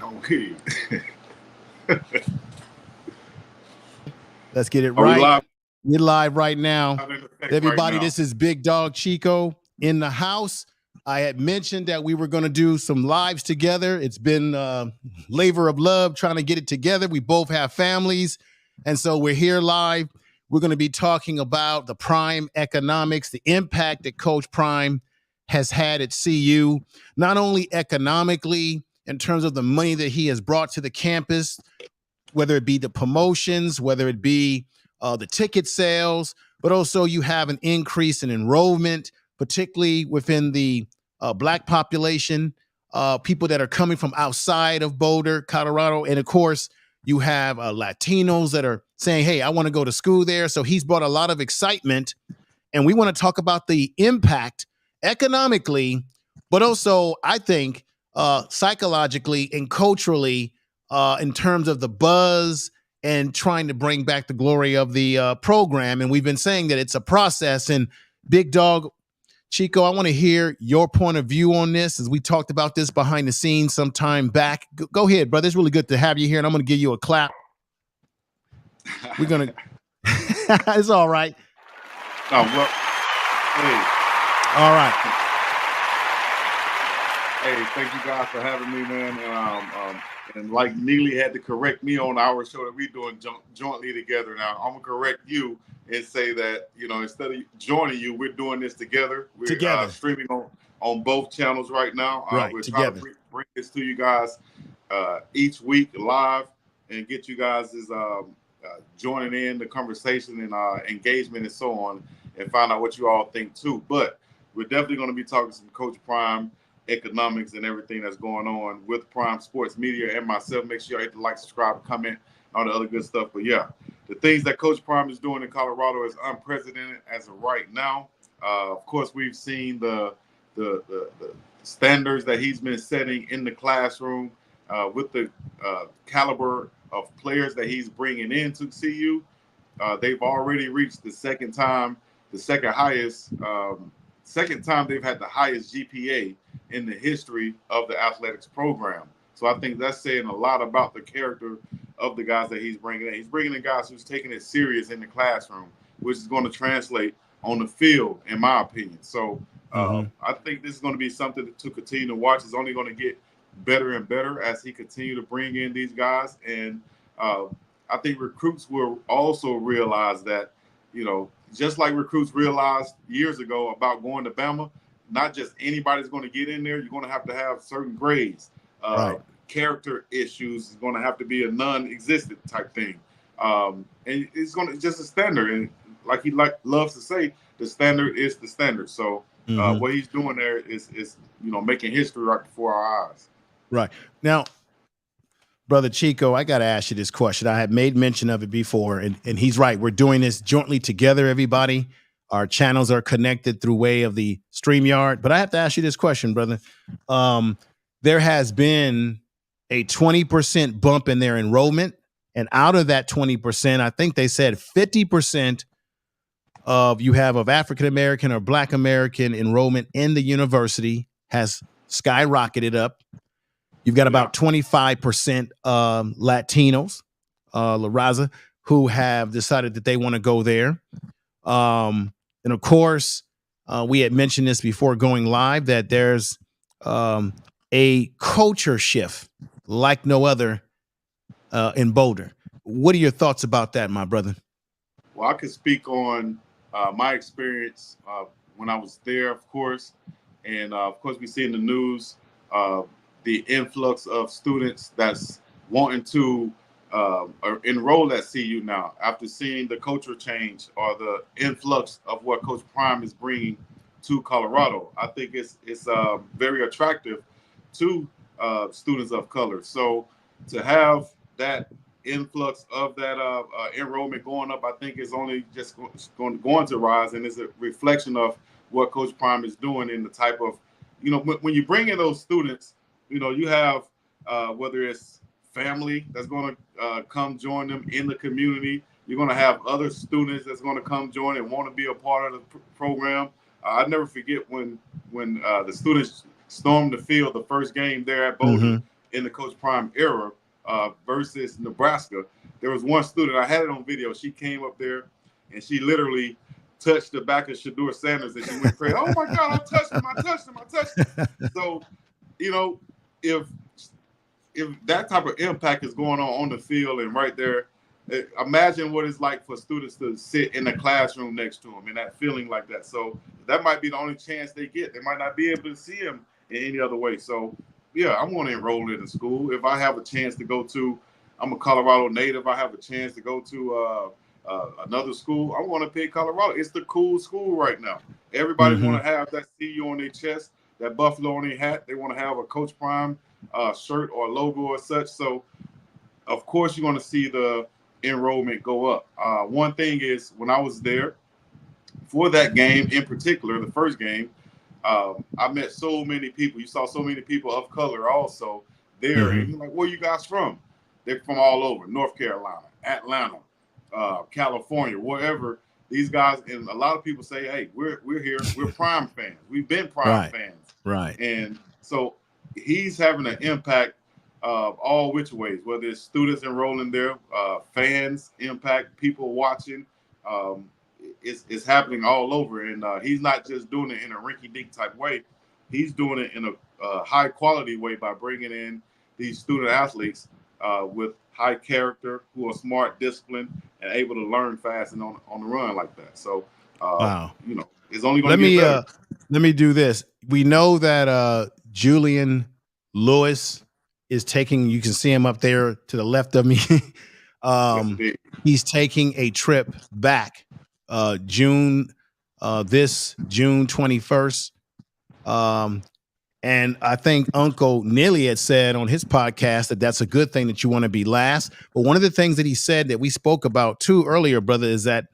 Okay. Let's get it Are we right. live We're live right now. in effect right Everybody, now? this is Big Dog Chico in the house. I had mentioned that we were going to do some lives together. It's been labor of love trying to get it together. We both have families. And so we're here live. We're going to be talking about the Prime economics, the impact that Coach Prime has had at CU, not only economically in terms of the money that he has brought to the campus, whether it be the promotions, whether it be the ticket sales, but also you have an increase in enrollment, particularly within the Black population, people that are coming from outside of Boulder, Colorado. And of course, you have Latinos that are saying, hey, I want to go to school there. So he's brought a lot of excitement. And we want to talk about the impact economically, but also, I think, psychologically and culturally in terms of the buzz and trying to bring back the glory of the program. And we've been saying that it's a process. And Big Dog, Chico, I want to hear your point of view on this, as we talked about this behind the scenes some time back. Go ahead, brother. It's really good to have you here, and I'm going to give you a clap. We're going to – it's all right. Oh, well, hey. All right. Hey, thank you guys for having me, man. And like Neely had to correct me on our show that we're doing jointly together. Now, I'm going to correct you and say that, instead of joining you, we're doing this together. We're streaming on both channels right now. We're trying to bring this to you guys each week live and get you guys joining in the conversation and engagement and so on, and find out what you all think too. But we're definitely going to be talking some Coach Prime economics and everything that's going on with Prime Sports Media and myself. Make sure you hit the like, subscribe, comment, all the other good stuff. But yeah, the things that Coach Prime is doing in Colorado is unprecedented as of right now. Of course, we've seen the standards that he's been setting in the classroom with the caliber of players that he's bringing into CU. They've already reached the second time they've had the highest GPA in the history of the athletics program. So I think that's saying a lot about the character of the guys that he's bringing in. He's bringing in guys who's taking it serious in the classroom, which is going to translate on the field, in my opinion. So I think this is going to be something to continue to watch. It's only going to get better and better as he continue to bring in these guys. And I think recruits will also realize that, just like recruits realized years ago about going to Bama, not just anybody's going to get in there. You're going to have certain grades. Character issues is going to have to be a non-existent type thing. And it's going to just a standard. And like he loves to say, the standard is the standard. So what he's doing there is making history right before our eyes. Right. Now, Brother Chico, I got to ask you this question. I had made mention of it before, and he's right. We're doing this jointly together, everybody. Our channels are connected through way of the StreamYard. But I have to ask you this question, brother. There has been a 20% bump in their enrollment. And out of that 20%, I think they said 50% of African-American or Black American enrollment in the university has skyrocketed up. You've got about 25% Latinos, La Raza, who have decided that they want to go there. And of course, we had mentioned this before going live, that there's a culture shift like no other in Boulder. What are your thoughts about that, my brother? Well, I could speak on my experience when I was there, of course. And of course, we see in the news the influx of students that's wanting to enroll at CU now after seeing the culture change or the influx of what Coach Prime is bringing to Colorado. I think it's very attractive to students of color. So to have that influx of that enrollment going up, I think is only just going to rise, and it's a reflection of what Coach Prime is doing in the type of, when you bring in those students, you have whether it's family that's going to come join them in the community. You're going to have other students that's going to come join and want to be a part of the program. I never forget when the students stormed the field the first game there at Boulder in the Coach Prime era versus Nebraska. There was one student, I had it on video. She came up there and she literally touched the back of Shurmur Sanders and she went crazy. Oh my God, I touched him, I touched him, I touched him. So, you know, if that type of impact is going on the field and right there, imagine what it's like for students to sit in the classroom next to them and that feeling like that. So that might be the only chance they get. They might not be able to see him in any other way. So, yeah, I want to enroll in a school. If I have a chance to go to, I'm a Colorado native, I have a chance to go to another school, I want to pick Colorado. It's the cool school right now. Everybody want to have that CU on their chest, that buffalo on their hat. They want to have a Coach Prime shirt or logo or such. So, of course, you're going to see the enrollment go up. One thing is, when I was there for that game in particular, the first game, I met so many people. You saw so many people of color also there. And you're like, where you guys from? They're from all over, North Carolina, Atlanta, California, wherever. These guys, and a lot of people say, hey, we're here. We're Prime fans. We've been Prime fans. Right. And so he's having an impact all which ways, whether it's students enrolling there, fans impact, people watching. It's happening all over. And he's not just doing it in a rinky-dink type way. He's doing it in a high-quality way by bringing in these student athletes with high character, who are smart, disciplined, and able to learn fast and on the run like that. So, wow, you know, it's only going to get better. Let me do this. We know that Julian Lewis is taking. You can see him up there to the left of me. He's taking a trip back, June 21st. And I think Uncle Nilly had said on his podcast that that's a good thing, that you want to be last. But one of the things that he said that we spoke about too earlier, brother, is that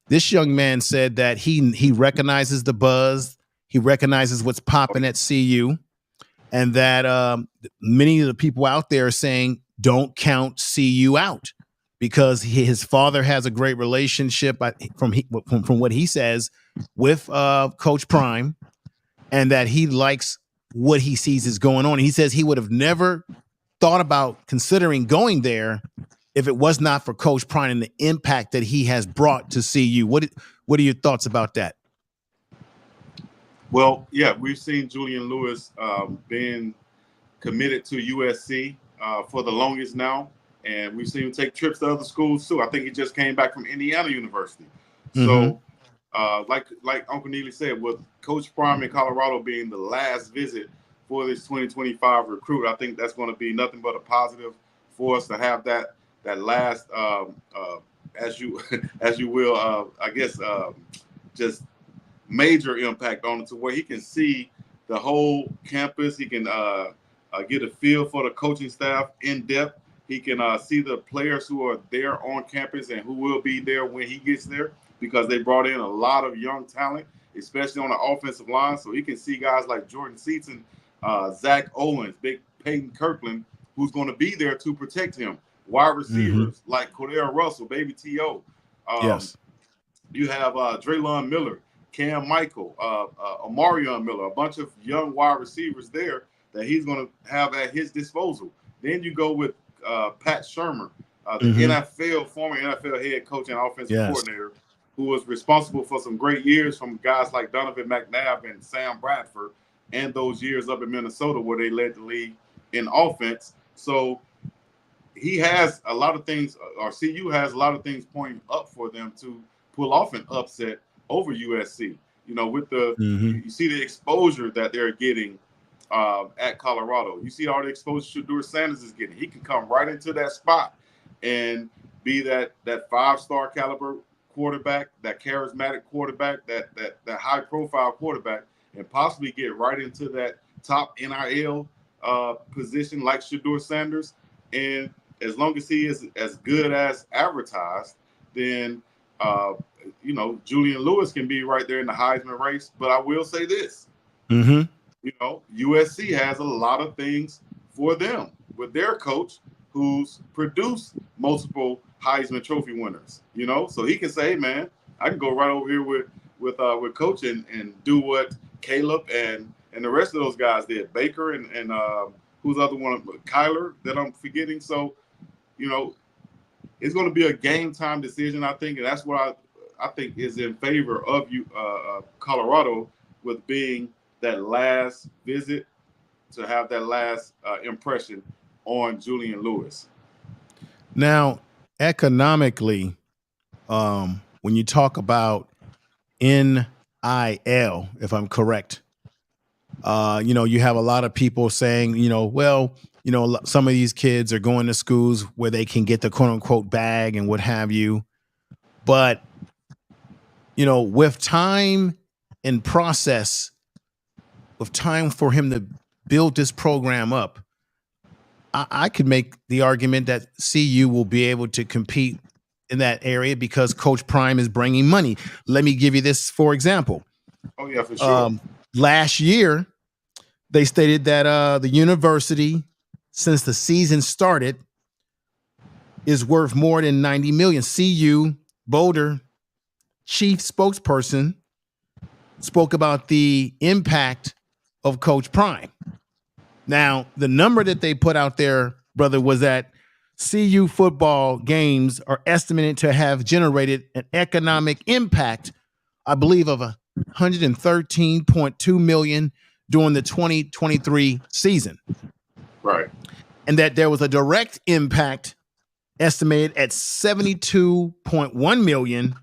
this young man said that he recognizes the buzz. He recognizes what's popping at CU, and that many of the people out there are saying, don't count CU out, because his father has a great relationship from what he says with Coach Prime. And that he likes what he sees is going on. He says he would have never thought about considering going there if it was not for Coach Prime and the impact that he has brought to CU. What are your thoughts about that? Well, yeah, we've seen Julian Lewis being committed to USC for the longest now, and we've seen him take trips to other schools too. I think he just came back from Indiana University. So, like Uncle Neely said, with Coach Prime in Colorado being the last visit for this 2025 recruit, I think that's going to be nothing but a positive for us to have that last, as you will, I guess, just major impact on it, to where he can see the whole campus. He can get a feel for the coaching staff in depth. He can see the players who are there on campus and who will be there when he gets there, because they brought in a lot of young talent, especially on the offensive line. So he can see guys like Jordan Seaton, Zach Owens, Big Peyton Kirkland, who's going to be there to protect him. Wide receivers like Cordell Russell, Baby T.O. Yes. You have Draylon Miller, Cam Michael, Omarion Miller, a bunch of young wide receivers there that he's going to have at his disposal. Then you go with Pat Shurmur, the former NFL head coach and offensive coordinator, who was responsible for some great years from guys like Donovan McNabb and Sam Bradford, and those years up in Minnesota where they led the league in offense. So he has a lot of things, or CU has a lot of things pointing up for them to pull off an upset over USC. You know, with the you see the exposure that they're getting at Colorado. You see all the exposure Shurmur Sanders is getting. He can come right into that spot and be that 5-star caliber quarterback, that charismatic quarterback, that high profile quarterback, and possibly get right into that top NIL position like Shurmur Sanders. And as long as he is as good as advertised, then you know, Julian Lewis can be right there in the Heisman race. But I will say this, you know, USC has a lot of things for them with their coach, who's produced multiple Heisman Trophy winners, you know, so he can say, hey, man, I can go right over here with Coach and do what Caleb and the rest of those guys did, Baker and who's the other one? Kyler that I'm forgetting. So, you know, it's going to be a game time decision, I think, and that's what I think is in favor of you, Colorado, with being that last visit to have that last impression on Julian Lewis. Now, economically, when you talk about NIL, if I'm correct, you have a lot of people saying, some of these kids are going to schools where they can get the quote unquote bag and what have you. But, with time and process, with time for him to build this program up, I could make the argument that CU will be able to compete in that area because Coach Prime is bringing money. Let me give you this for example. Oh, yeah, for sure. Last year, they stated that the university, since the season started, is worth more than $90 million. CU Boulder chief spokesperson spoke about the impact of Coach Prime. Now, the number that they put out there, brother, was that CU football games are estimated to have generated an economic impact, I believe, of $113.2 million during the 2023 season. Right. And that there was a direct impact estimated at $72.1 million,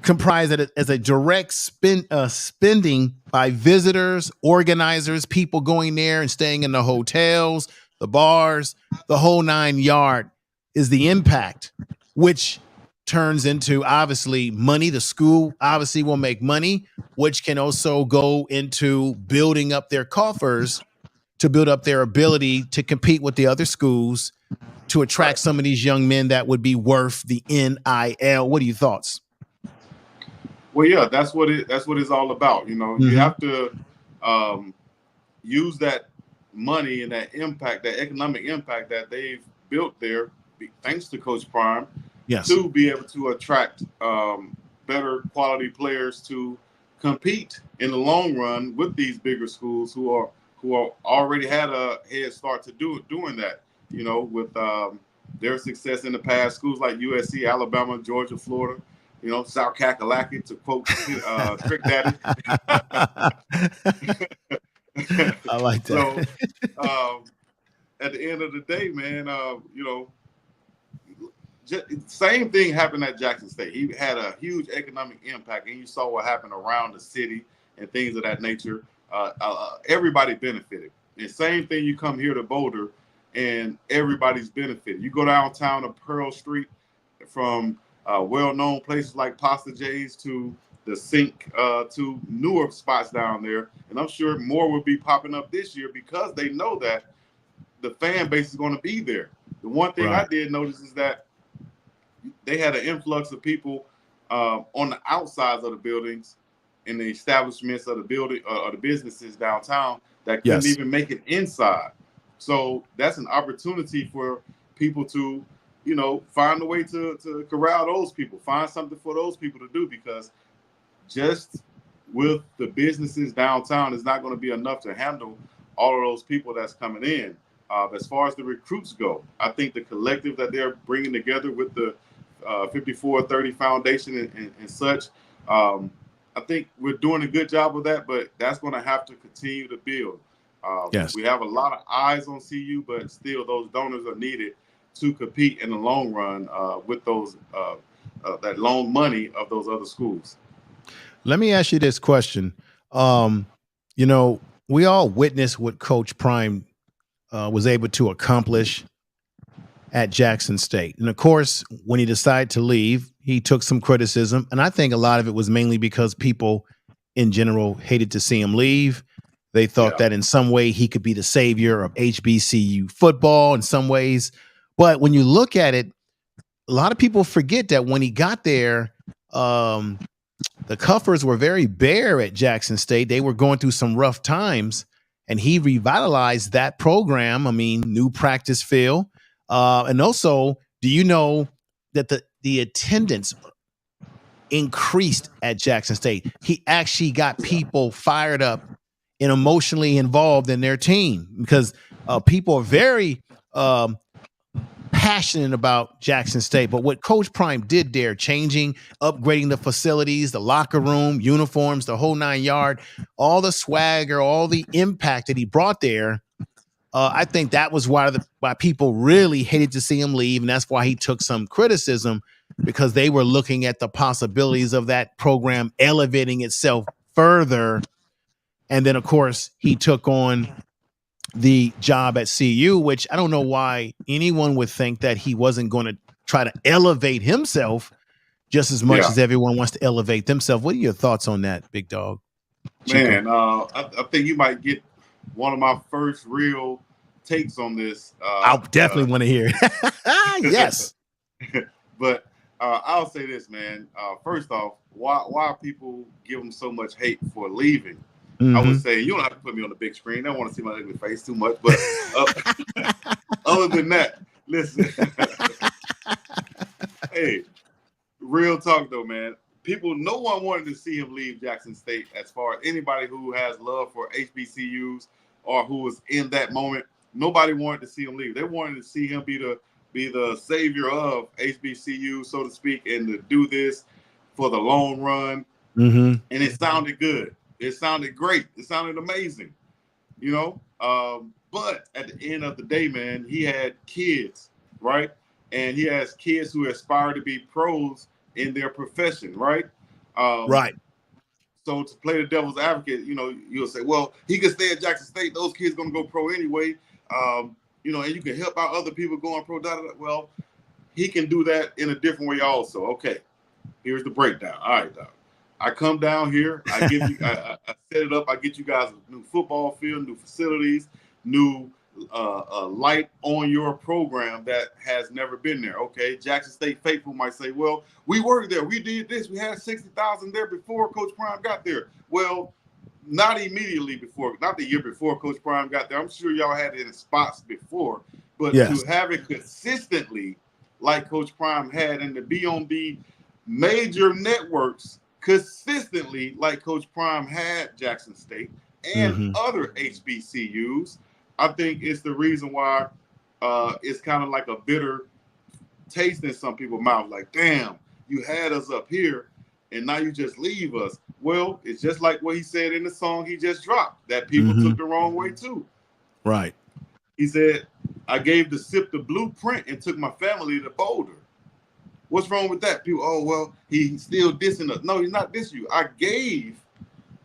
comprised as a direct spending by visitors, organizers, people going there and staying in the hotels, the bars, the whole 9 yard is the impact, which turns into obviously money. The school obviously will make money, which can also go into building up their coffers to build up their ability to compete with the other schools to attract some of these young men that would be worth the NIL. What are your thoughts? Well, yeah, that's what it's all about. You have to use that money and that impact, that economic impact that they've built there, thanks to Coach Prime, to be able to attract better quality players to compete in the long run with these bigger schools who are already had a head start to doing that. With their success in the past, schools like USC, Alabama, Georgia, Florida. South Kakalaki, to quote Trick Daddy. I like that. So, at the end of the day, man, same thing happened at Jackson State. He had a huge economic impact, and you saw what happened around the city and things of that nature. Everybody benefited. And same thing, you come here to Boulder, and everybody's benefited. You go downtown to Pearl Street, from well-known places like Pasta J's to the Sink to newer spots down there. And I'm sure more will be popping up this year because they know that the fan base is going to be there. The one thing I did notice is that they had an influx of people on the outsides of the buildings in the establishments of the building or the businesses downtown that couldn't even make it inside. So that's an opportunity for people to find a way to corral those people, find something for those people to do, because just with the businesses downtown is not going to be enough to handle all of those people that's coming in. As far as the recruits go, I think the collective that they're bringing together with the 5430 Foundation and such, I think we're doing a good job of that, but that's going to have to continue to build. We have a lot of eyes on CU, but still those donors are needed to compete in the long run with those that loan money of those other schools. Let me ask you this question. We all witnessed what Coach Prime was able to accomplish at Jackson State. And of course, when he decided to leave, he took some criticism. And I think a lot of it was mainly because people in general hated to see him leave. They thought that in some way he could be the savior of HBCU football in some ways. But when you look at it, a lot of people forget that when he got there, the Cuffers were very bare at Jackson State. They were going through some rough times, and he revitalized that program. I mean, new practice field. And also, do you know that the attendance increased at Jackson State? He actually got people fired up and emotionally involved in their team, because People are very passionate about Jackson State, but what Coach Prime did there, changing, upgrading the facilities, the locker room, uniforms, the whole 9 yard, all the swagger, all the impact that he brought there. I think that was why people really hated to see him leave, and that's why he took some criticism, because they were looking at the possibilities of that program elevating itself further. And then, of course, he took on the job at CU, which I don't know why anyone would think that he wasn't going to try to elevate himself just as much as everyone wants to elevate themselves. What are your thoughts on that, big dog? Man, I think you might get one of my first real takes on this. I'll definitely want to hear it. Yes. But I'll say this, man. First off, why people give him so much hate for leaving? I would say, you don't have to put me on the big screen. I don't want to see my ugly face too much. But other than that, listen. Hey, real talk though, man. No one wanted to see him leave Jackson State. As far as anybody who has love for HBCUs or who was in that moment, nobody wanted to see him leave. They wanted to see him be the savior of HBCU, so to speak, and to do this for the long run. And it sounded good. It sounded great. It sounded amazing, you know. But at the end of the day, man, he had kids, right? And he has kids who aspire to be pros in their profession, right? Right. So to play the devil's advocate, you know, you'll say, well, he could stay at Jackson State. Those kids going to go pro anyway. You know, and you can help out other people going pro. Well, he can do that in a different way also. Okay, here's the breakdown. All right, Doc. I come down here. I give you. I set it up. I get you guys a new football field, new facilities, new light on your program that has never been there. Okay, Jackson State faithful might say, well, we were there. We did this. We had 60,000 there before Coach Prime got there. Well, not immediately before, not the year before Coach Prime got there. I'm sure y'all had it in spots before, but to have it consistently like Coach Prime had and to be on the major networks consistently like Coach Prime had Jackson State and other HBCUs, I think it's the reason why it's kind of like a bitter taste in some people's mouth. Like, damn, you had us up here and now you just leave us. Well, it's just like what he said in the song he just dropped that people took the wrong way too. Right. He said, I gave the SIP the blueprint and took my family to Boulder. What's wrong with that? People, oh, well, he's still dissing us. No, he's not dissing you. I gave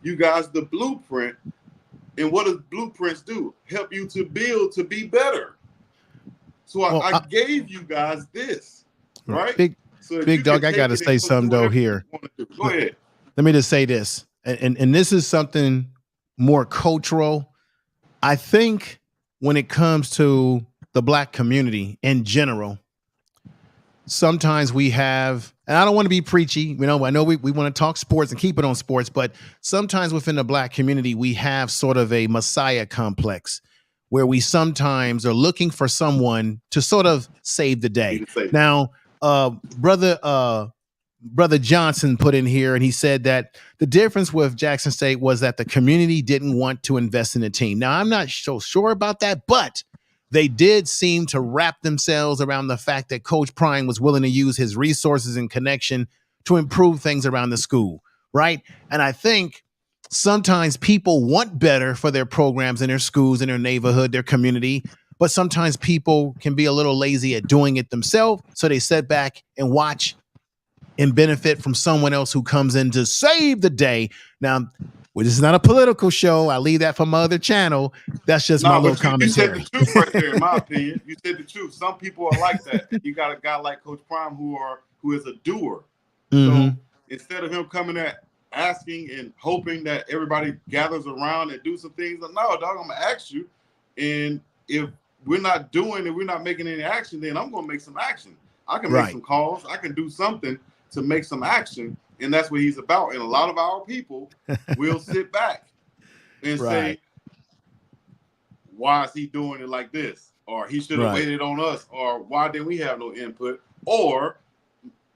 you guys the blueprint. And what does blueprints do? Help you to build to be better. So I gave you guys this, right? Big dog, I got to say something, though, here. Go ahead. Let me just say this. And this is something more cultural. I think when it comes to the Black community in general, sometimes we have, and I don't want to be preachy, you know, I know we want to talk sports and keep it on sports, but sometimes within the Black community, we have sort of a Messiah complex where we sometimes are looking for someone to sort of save the day. Now, Brother Johnson put in here and he said that the difference with Jackson State was that the community didn't want to invest in the team. Now, I'm not so sure about that, but they did seem to wrap themselves around the fact that Coach Prime was willing to use his resources and connection to improve things around the school, right? And I think sometimes people want better for their programs and their schools and their neighborhood, their community, but sometimes people can be a little lazy at doing it themselves, so they sit back and watch and benefit from someone else who comes in to save the day. Now, this is not a political show. I leave that for my other channel. That's just my little commentary. You said the truth right there, in my opinion. You said the truth. Some people are like that. You got a guy like Coach Prime who is a doer. So instead of him coming at asking and hoping that everybody gathers around and do some things, no, dog, I'm gonna ask you. And if we're not doing and we're not making any action, then I'm gonna make some action. I can make some calls. I can do something to make some action. And that's what he's about. And a lot of our people will sit back and say, why is he doing it like this? Or he should have waited on us. Or why didn't we have no input? Or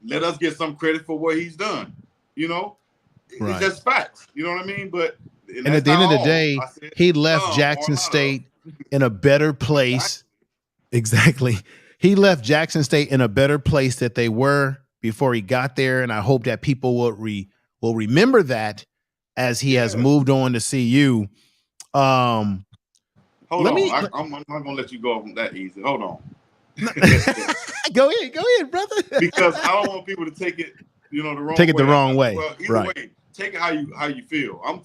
let us get some credit for what he's done. You know, it's just facts. You know what I mean? But and at the end of the day, he left Jackson State in a better place. Exactly. He left Jackson State in a better place that they were before he got there, and I hope that people will remember that as he has moved on to CU. Hold Let on. me I'm not gonna let you go off that easy. Hold on. go ahead, brother. Because I don't want people to take it, the wrong way. Take it the wrong way. Well, either way, take it how you feel. I'm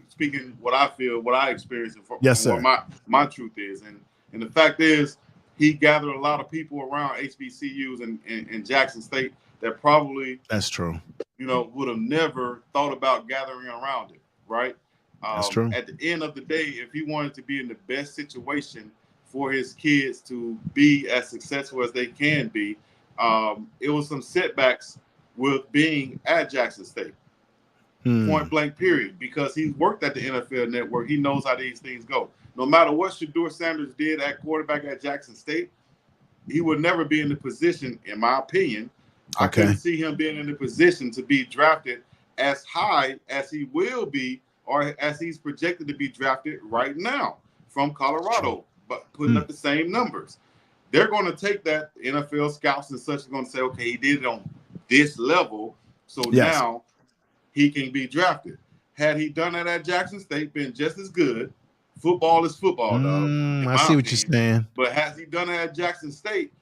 speaking what I feel, what I experience, and what my truth is, and the fact is, he gathered a lot of people around HBCUs and Jackson State that probably that's true. Would have never thought about gathering around it, right? That's true. At the end of the day, if he wanted to be in the best situation for his kids to be as successful as they can be, it was some setbacks with being at Jackson State. Point blank, period. Because he's worked at the NFL Network. He knows how these things go. No matter what Shurmur Sanders did at quarterback at Jackson State, he would never be in the position, in my opinion. I couldn't see him being in the position to be drafted as high as he will be, or as he's projected to be drafted right now from Colorado, but putting up the same numbers. They're going to take that. NFL scouts and such are going to say, okay, he did it on this level, so now he can be drafted. Had he done that at Jackson State, been just as good. Football is football, dog. I see what you're saying. But has he done it at Jackson State,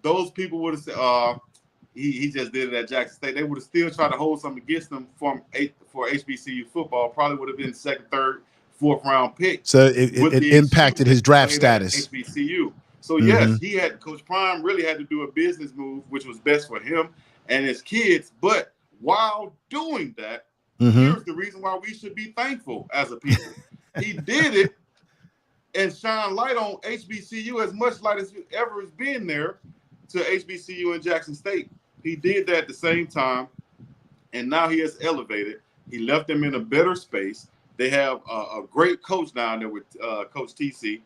those people would have said, he just did it at Jackson State. They would have still tried to hold something against him for HBCU football. Probably would have been second, third, fourth round pick. So it impacted his draft status. HBCU. So yes, Coach Prime really had to do a business move, which was best for him and his kids. But while doing that, here's the reason why we should be thankful as a people. He did it and shine light on HBCU as much light as ever has been there to HBCU and Jackson State. He did that at the same time, and now he has elevated. He left them in a better space. They have a great coach down there with Coach TC,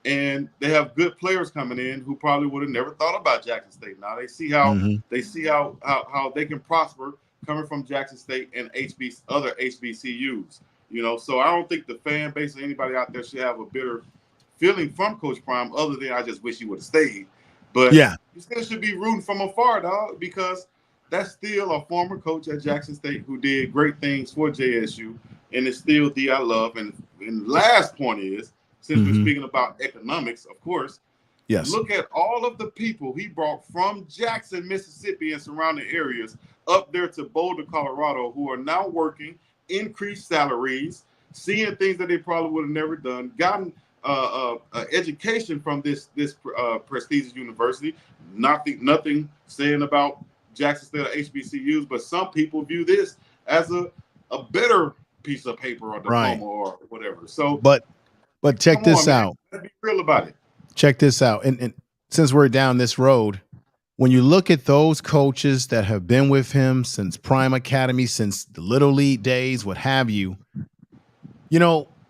and they have good players coming in who probably would have never thought about Jackson State. Now they see how how they can prosper coming from Jackson State and other HBCUs. So I don't think the fan base or anybody out there should have a bitter feeling from Coach Prime, other than I just wish he would have stayed. But you still should be rooting from afar, dog, because that's still a former coach at Jackson State who did great things for JSU, and it's still D I love. And last point is, since we're speaking about economics, of course, look at all of the people he brought from Jackson, Mississippi, and surrounding areas up there to Boulder, Colorado, who are now working, increased salaries, seeing things that they probably would have never done, gotten education from this prestigious university. Nothing saying about Jackson State or HBCUs, but some people view this as a better piece of paper or diploma or whatever. So, but check this out. Let's be real about it. Check this out. And since we're down this road, when you look at those coaches that have been with him since Prime Academy, since the Little League days, what have you,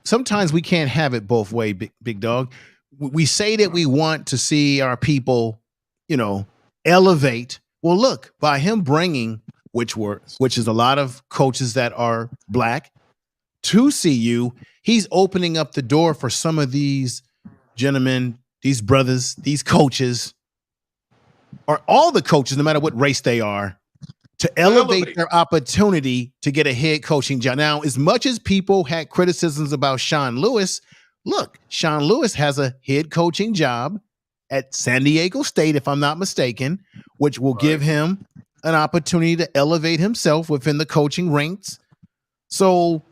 sometimes we can't have it both ways, big dog. We say that we want to see our people, elevate. Well, look, by him bringing, which is a lot of coaches that are black, to CU, he's opening up the door for some of these gentlemen, these brothers, these coaches, or all the coaches, no matter what race they are, to elevate their opportunity to get a head coaching job. Now, as much as people had criticisms about Sean Lewis, look, Sean Lewis has a head coaching job at San Diego State, if I'm not mistaken, which will give him an opportunity to elevate himself within the coaching ranks. So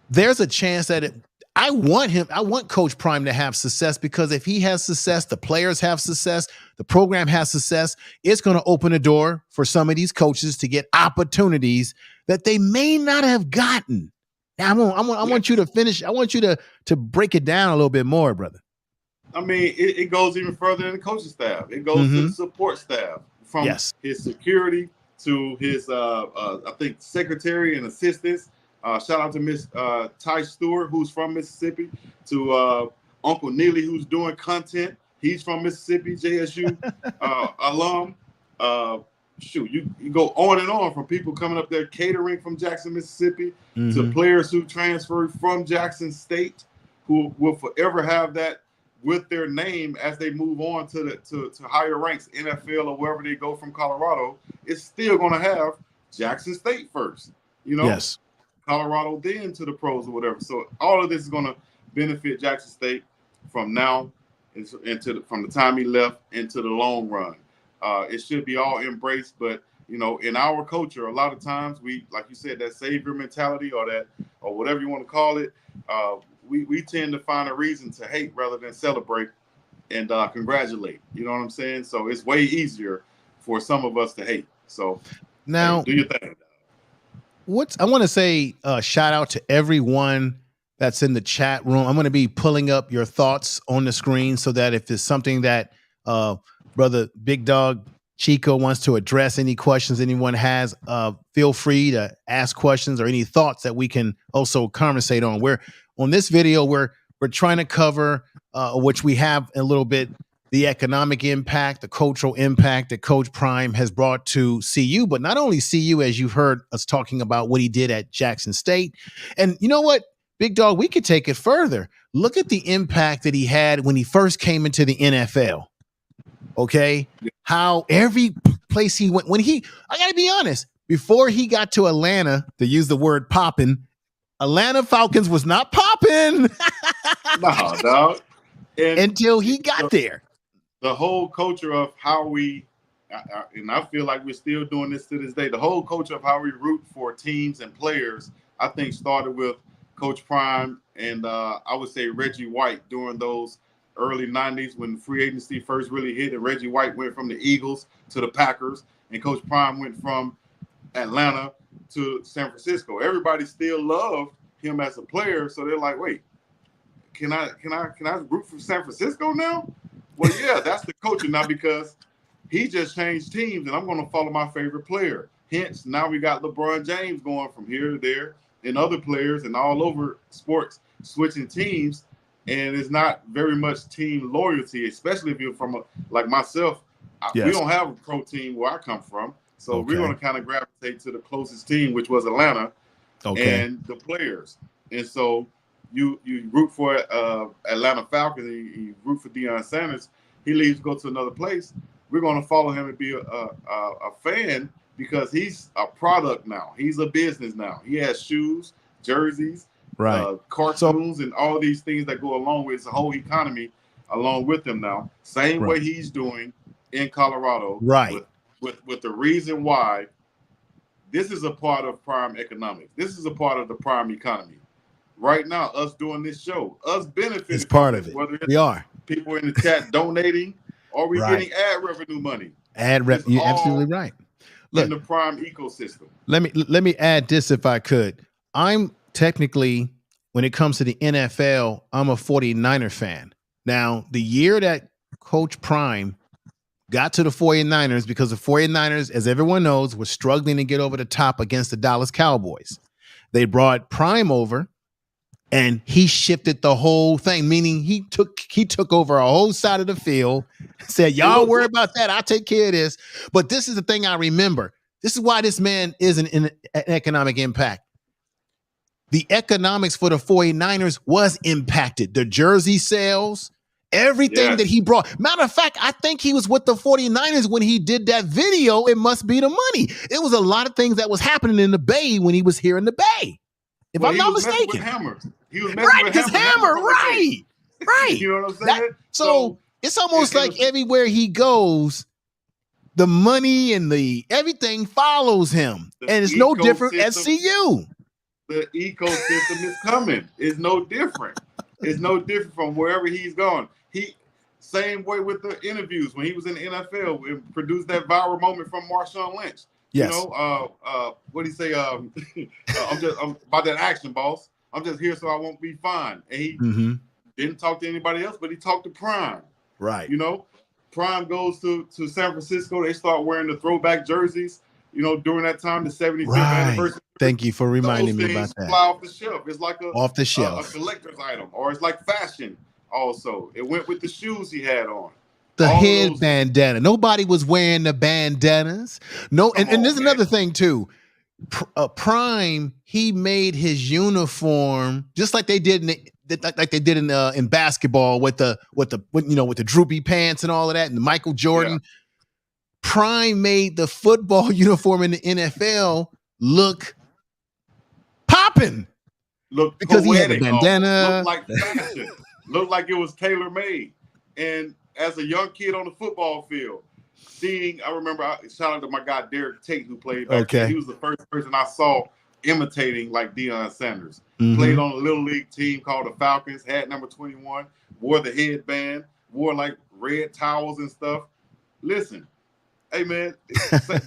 there's a chance that I want Coach Prime to have success, because if he has success, the players have success, the program has success, it's going to open a door for some of these coaches to get opportunities that they may not have gotten. Now, I want you to finish. I want you to break it down a little bit more, brother. I mean, it goes even further than the coaching staff. It goes to the support staff, from his security to his, I think, secretary and assistants. Shout out to Miss Ty Stewart, who's from Mississippi, to Uncle Neely, who's doing content. He's from Mississippi, JSU alum. You go on and on, from people coming up there catering from Jackson, Mississippi, to players who transferred from Jackson State, who will forever have that with their name as they move on to higher ranks, NFL or wherever they go from Colorado, is still going to have Jackson State first. Yes. Colorado then to the pros or whatever. So all of this is going to benefit Jackson State from now from the time he left into the long run. It should be all embraced, but in our culture, a lot of times we, like you said, that savior mentality or whatever you want to call it, we tend to find a reason to hate rather than celebrate and congratulate. You know what I'm saying? So it's way easier for some of us to hate. So now, do your thing. I want to say shout out to everyone that's in the chat room. I'm going to be pulling up your thoughts on the screen so that if it's something that Brother Big Dog Chico wants to address, any questions anyone has, feel free to ask questions or any thoughts that we can also conversate on. On this video, we're trying to cover, which we have a little bit, the economic impact, the cultural impact that Coach Prime has brought to CU, but not only CU, as you've heard us talking about what he did at Jackson State. And you know what, Big Dog, we could take it further. Look at the impact that he had when he first came into the NFL. Okay? How every place he went, I got to be honest, before he got to Atlanta, to use the word popping, Atlanta Falcons was not popping. No, dog. Until he got there. The whole culture of how and I feel like we're still doing this to this day, the whole culture of how we root for teams and players, I think started with Coach Prime and I would say Reggie White during those early 90s when free agency first really hit, and Reggie White went from the Eagles to the Packers, and Coach Prime went from Atlanta to San Francisco. Everybody still loved him as a player, so they're like, wait, can I root for San Francisco now? Well, yeah, that's the culture now because he just changed teams, and I'm going to follow my favorite player. Hence, now we got LeBron James going from here to there, and other players and all over sports switching teams, and it's not very much team loyalty, especially if you're from like myself. Yes. We don't have a pro team where I come from, so we're going to kind of gravitate to the closest team, which was Atlanta, and the players. And so you root for Atlanta Falcons, and you root for Deion Sanders. He leaves to go to another place. We're going to follow him and be a fan because he's a product now. He's a business now. He has shoes, jerseys, cartoons, and all these things that go along with the whole economy along with him now. Same way he's doing in Colorado. Right. With the reason why this is a part of prime economics. This is a part of the prime economy. Right now, us doing this show, us benefiting. It's part of it. Whether it's we are. People in the chat donating or we're getting ad revenue money. You're absolutely right. Look, in the prime ecosystem. Let me add this if I could. I'm technically, when it comes to the NFL, I'm a 49er fan. Now, the year that Coach Prime got to the 49ers, because the 49ers, as everyone knows, were struggling to get over the top against the Dallas Cowboys. They brought Prime over, and he shifted the whole thing, meaning he took over a whole side of the field, said, y'all worry about that, I'll take care of this. But this is the thing I remember. This is why this man is an economic impact. The economics for the 49ers was impacted. The jersey sales, everything that he brought. Matter of fact, I think he was with the 49ers when he did that video, It Must Be the Money. It was a lot of things that was happening in the Bay when he was here in the Bay. If I'm not mistaken. He was messing with Hammer. Right. You know what I'm saying? So it's almost like everywhere he goes, the money and everything follows him. And it's no different at CU. The ecosystem is coming. It's no different. It's no different from wherever he's gone. Same way with the interviews when he was in the NFL, it produced that viral moment from Marshawn Lynch. Yes. You know, what do you say? I'm about that action, boss. I'm just here so I won't be fined. And he didn't talk to anybody else, but he talked to Prime. Right. You know, Prime goes to San Francisco. They start wearing the throwback jerseys. You know, during that time, the 75th anniversary. Thank you for reminding me about that. Fly off the shelf. It's like a collector's item, or it's like fashion. Also, it went with the shoes he had on. The head bandana. Nobody was wearing the bandanas. No, and there's another thing too. Prime, he made his uniform just like they did like they did in basketball with the droopy pants and all of that, and Michael Jordan. Yeah. Prime made the football uniform in the NFL look popping. Look Because he had the poetic, almost. bandana. Looked like fashion. Looked like it was tailor made. And as a young kid on the football field, I remember, shout out to my guy Derek Tate, who played back then. He was the first person I saw imitating like Deion Sanders. Played on a little league team called the Falcons, had number 21, wore the headband, wore like red towels and stuff. Listen, hey man,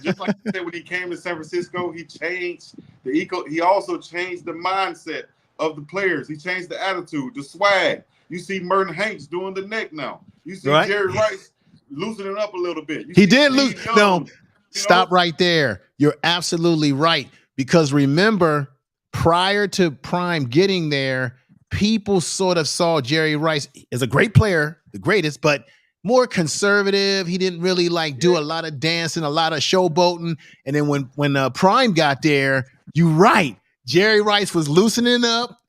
just like you said, when he came to San Francisco, he changed he also changed the mindset of the players. He changed the attitude, the swag. You see Merton Hanks doing the neck now. You see Jerry Rice loosening up a little bit. He did lose. No, stop right there. You're absolutely right. Because remember, prior to Prime getting there, people sort of saw Jerry Rice as a great player, the greatest, but more conservative. He didn't really do a lot of dancing, a lot of showboating. And then when Prime got there, you're right. Jerry Rice was loosening up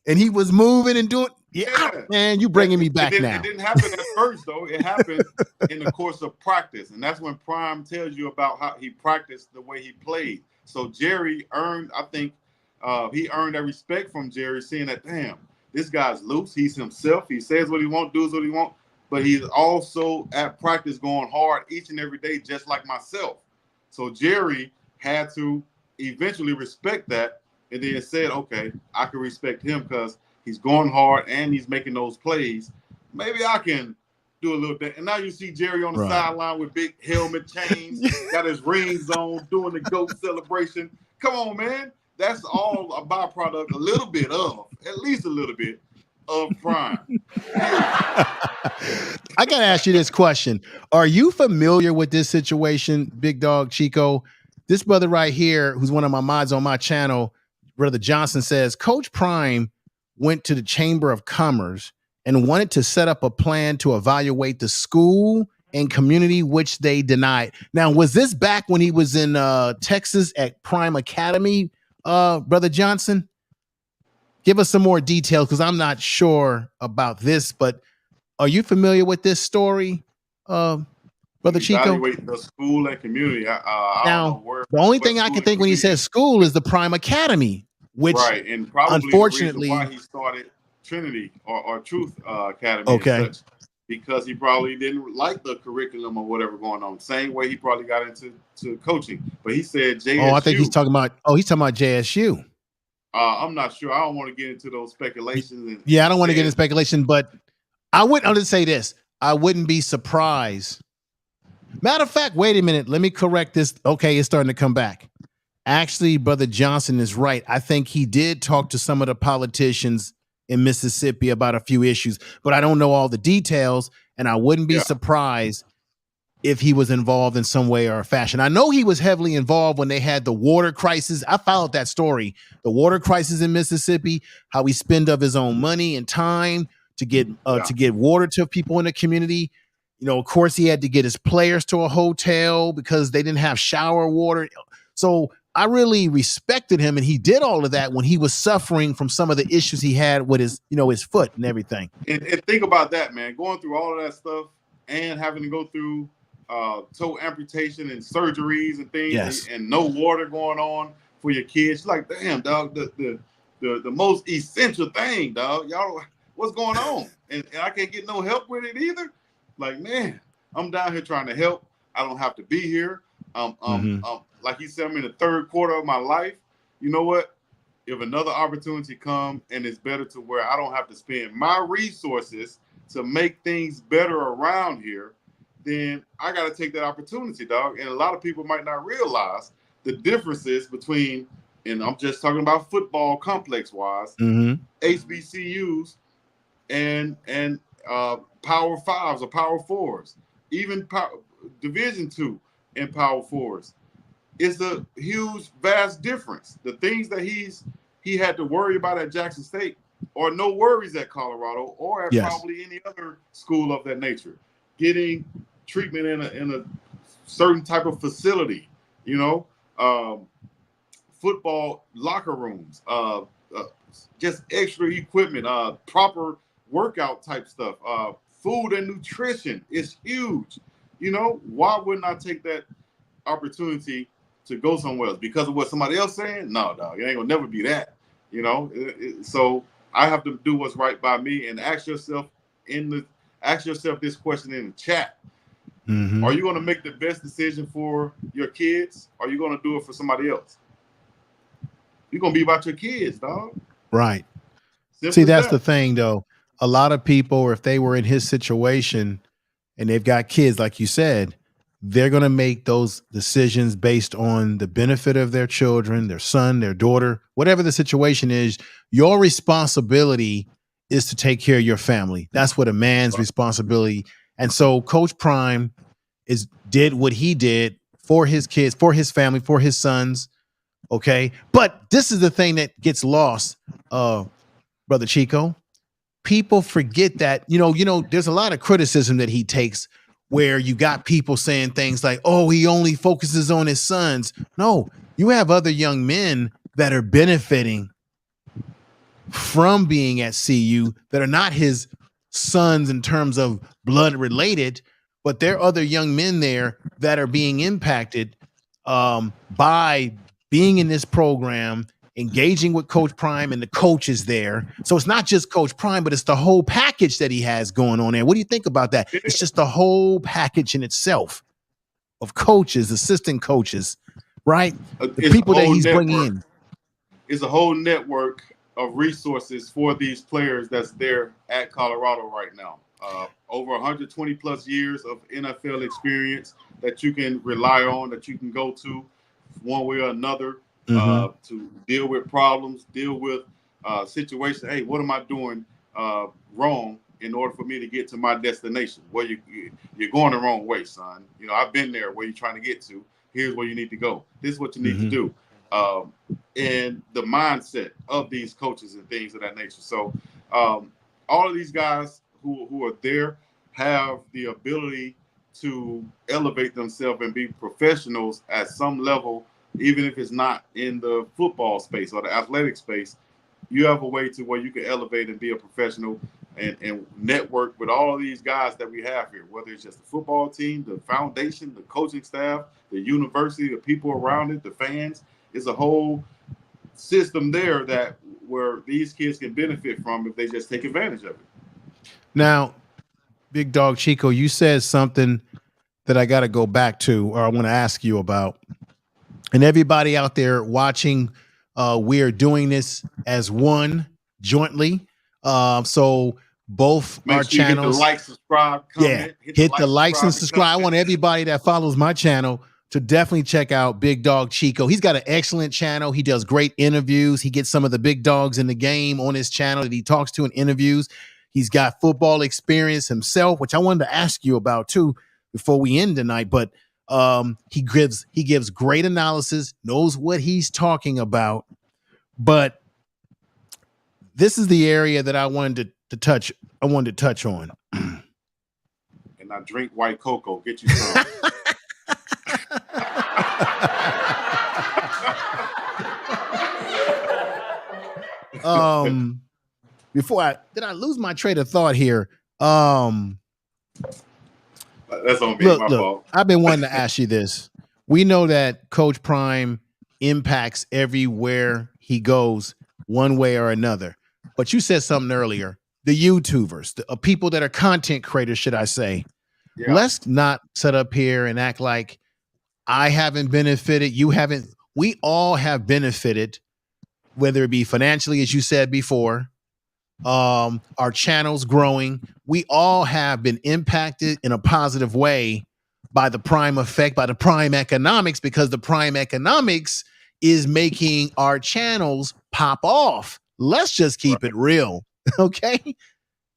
and he was moving and doing. Yeah, man, you bringing me back now. It didn't happen at first, though. It happened in the course of practice. And that's when Prime tells you about how he practiced the way he played. So Jerry earned, I think, he earned that respect from Jerry, seeing that, damn, this guy's loose. He's himself. He says what he wants, does what he wants. But he's also at practice going hard each and every day, just like myself. So Jerry had to eventually respect that and then said, okay, I can respect him because he's going hard and he's making those plays. Maybe I can do a little bit. And now you see Jerry on the sideline with big helmet chains, got his rings on, doing the GOAT celebration. Come on, man. That's all a byproduct, at least a little bit of Prime. I got to ask you this question. Are you familiar with this situation, Big Dog Chico? This brother right here, who's one of my mods on my channel, Brother Johnson, says, Coach Prime went to the Chamber of Commerce and wanted to set up a plan to evaluate the school and community, which they denied. Now, was this back when he was in Texas at Prime Academy, Brother Johnson? Give us some more details, because I'm not sure about this, but are you familiar with this story, Brother Chico? Evaluate the school and community. I now, don't know where, the only thing I can think when he says school is the Prime Academy, which and probably unfortunately the reason why he started Trinity or Truth Academy. Okay. Because he probably didn't like the curriculum or whatever going on. Same way he probably got into coaching. But he said JSU. Oh, I think he's talking about JSU. I'm not sure. I don't want to get into those speculations. I don't want to get into speculation, but I'll just say this. I wouldn't be surprised. Matter of fact, wait a minute. Let me correct this. Okay, it's starting to come back. Actually, Brother Johnson is right. I think he did talk to some of the politicians in Mississippi about a few issues, but I don't know all the details, and I wouldn't be surprised if he was involved in some way or fashion. I know he was heavily involved when they had the water crisis. I followed that story, the water crisis in Mississippi, how he spent of his own money and time to get water to people in the community. You know, of course, he had to get his players to a hotel because they didn't have shower water. So I really respected him, and he did all of that when he was suffering from some of the issues he had with his foot and everything. And think about that, man, going through all of that stuff and having to go through toe amputation and surgeries and things, and no water going on for your kids. Like, damn, dog, the most essential thing, dog. Y'all, what's going on? And I can't get no help with it either. Like, man, I'm down here trying to help. I don't have to be here. Like he said, I'm in the third quarter of my life. You know what? If another opportunity comes and it's better to where I don't have to spend my resources to make things better around here, then I got to take that opportunity, dog. And a lot of people might not realize the differences between, and I'm just talking about football complex-wise, HBCUs and Power Fives or Power Fours, even Division II and Power Fours. It's a huge, vast difference. The things that he had to worry about at Jackson State or no worries at Colorado or at probably any other school of that nature. Getting treatment in a certain type of facility, football locker rooms, items, just extra equipment, proper workout type stuff, food and nutrition is huge. Why wouldn't I take that opportunity to go somewhere else because of what somebody else saying? No, dog, it ain't gonna never be that. So I have to do what's right by me and ask yourself this question in the chat. Mm-hmm. Are you going to make the best decision for your kids? Or are you going to do it for somebody else? You're going to be about your kids, dog. Right. Simple See, as that's that. the thing, though. A lot of people, if they were in his situation and they've got kids, like you said, they're going to make those decisions based on the benefit of their children, their son, their daughter, whatever the situation is. Your responsibility is to take care of your family. That's what a man's responsibility. And so Coach Prime did what he did for his kids, for his family, for his sons. Okay. But this is the thing that gets lost, Brother Chico. People forget that, there's a lot of criticism that he takes where you got people saying things like, oh, he only focuses on his sons. No, you have other young men that are benefiting from being at CU that are not his sons in terms of blood related, but there are other young men there that are being impacted by being in this program, engaging with Coach Prime and the coaches there. So it's not just Coach Prime, but it's the whole package that he has going on there. What do you think about that? It's just the whole package in itself of coaches, assistant coaches, right? The people that he's bringing in. It's a whole network of resources for these players that's there at Colorado right now. Over 120 plus years of NFL experience that you can rely on, that you can go to one way or another to deal with problems, deal with situations. Hey, what am I doing wrong in order for me to get to my destination? Well, you're going the wrong way, son. I've been there where you're trying to get to. Here's where you need to go. This is what you need to do. And the mindset of these coaches and things of that nature. So all of these guys who are there have the ability to elevate themselves and be professionals at some level, even if it's not in the football space or the athletic space. You have a way to where you can elevate and be a professional and network with all of these guys that we have here, whether it's just the football team, the foundation, the coaching staff, the university, the people around it, the fans. It's a whole system there where these kids can benefit from if they just take advantage of it. Now, Big Dog Chico, you said something that I got to go back to, or I want to ask you about. And everybody out there watching, we are doing this as one jointly. So both Make our sure channels, you hit the like, subscribe, comment. Hit the likes and subscribe. I want everybody that follows my channel to definitely check out Big Dog Chico. He's got an excellent channel. He does great interviews. He gets some of the big dogs in the game on his channel that he talks to in interviews. He's got football experience himself, which I wanted to ask you about too before we end tonight. But he gives great analysis, knows what he's talking about. But this is the area that I wanted to touch. I wanted to touch on. And I drink white cocoa. Get you some. Did I lose my train of thought here? That's on me. My fault. I've been wanting to ask you this. We know that Coach Prime impacts everywhere he goes, one way or another. But you said something earlier. The YouTubers, the people that are content creators, should I say? Yeah. Let's not sit up here and act like I haven't benefited. You haven't. We all have benefited, whether it be financially, as you said before, our channels growing. We all have been impacted in a positive way by the Prime effect, by the Prime economics, because the Prime economics is making our channels pop off. Let's just keep it real. Okay.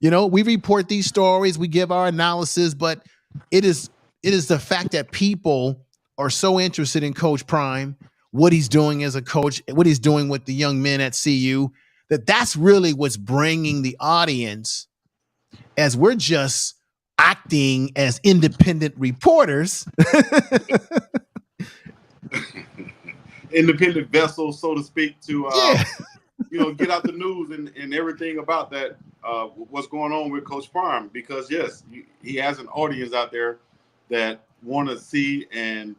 We report these stories, we give our analysis, but it is the fact that people are so interested in Coach Prime, what he's doing as a coach, what he's doing with the young men at CU, that's really what's bringing the audience, as we're just acting as independent reporters. Independent vessels, so to speak, to get out the news and everything about that, what's going on with Coach Prime, because yes, he has an audience out there that want to see and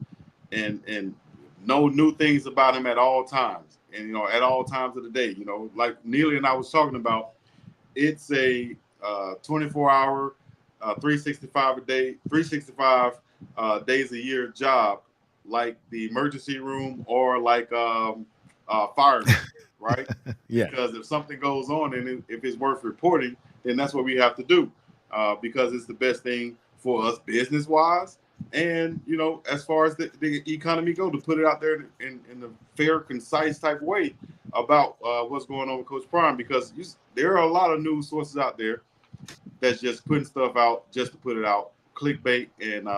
know new things about him at all times, and at all times of the day. Like Neely and I was talking about, it's a 24-hour, 365 a day, 365 days a year job, like the emergency room or like firemen, right? Yeah. Because if something goes on and if it's worth reporting, then that's what we have to do, because it's the best thing for us business wise. And as far as the economy go, to put it out there in a fair, concise type of way about what's going on with Coach Prime, because there are a lot of news sources out there that's just putting stuff out just to put it out, clickbait and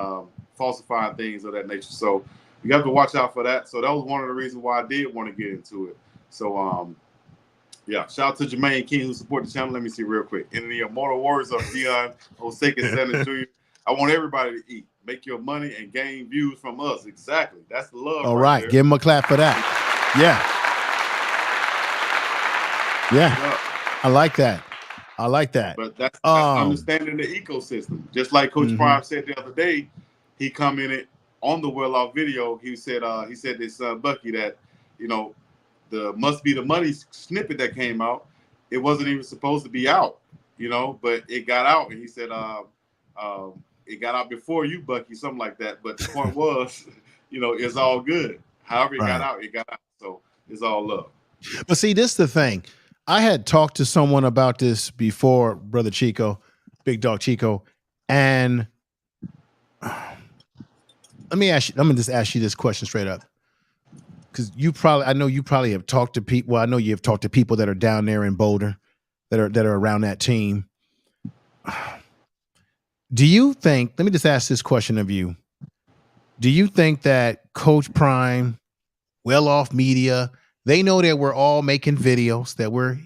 falsifying things of that nature. So you have to watch out for that. So that was one of the reasons why I did want to get into it. So yeah, shout out to Jermaine King who supported the channel. Let me see real quick. In the immortal words of Deion Sanders Jr., I want everybody to eat. Make your money and gain views from us. Exactly. That's the love. All right. Give him a clap for that. Yeah. I like that. But that's understanding the ecosystem. Just like Coach Prime said the other day, he commented on the Well Off video. He said this Bucky that, the must be the money snippet that came out. It wasn't even supposed to be out, but it got out, and he said it got out before you, Bucky, something like that. But the point was, it's all good. However it got out, it got out. So it's all love. But see, this is the thing. I had talked to someone about this before, Brother Chico, Big Dog Chico, and let me just ask you this question straight up. Because I know you probably have talked to people. Well, I know you have talked to people that are down there in Boulder, that are around that team. Do you think? Let me just ask this question of you. Do you think that Coach Prime, Well Off Media, they know that we're all making videos, that we're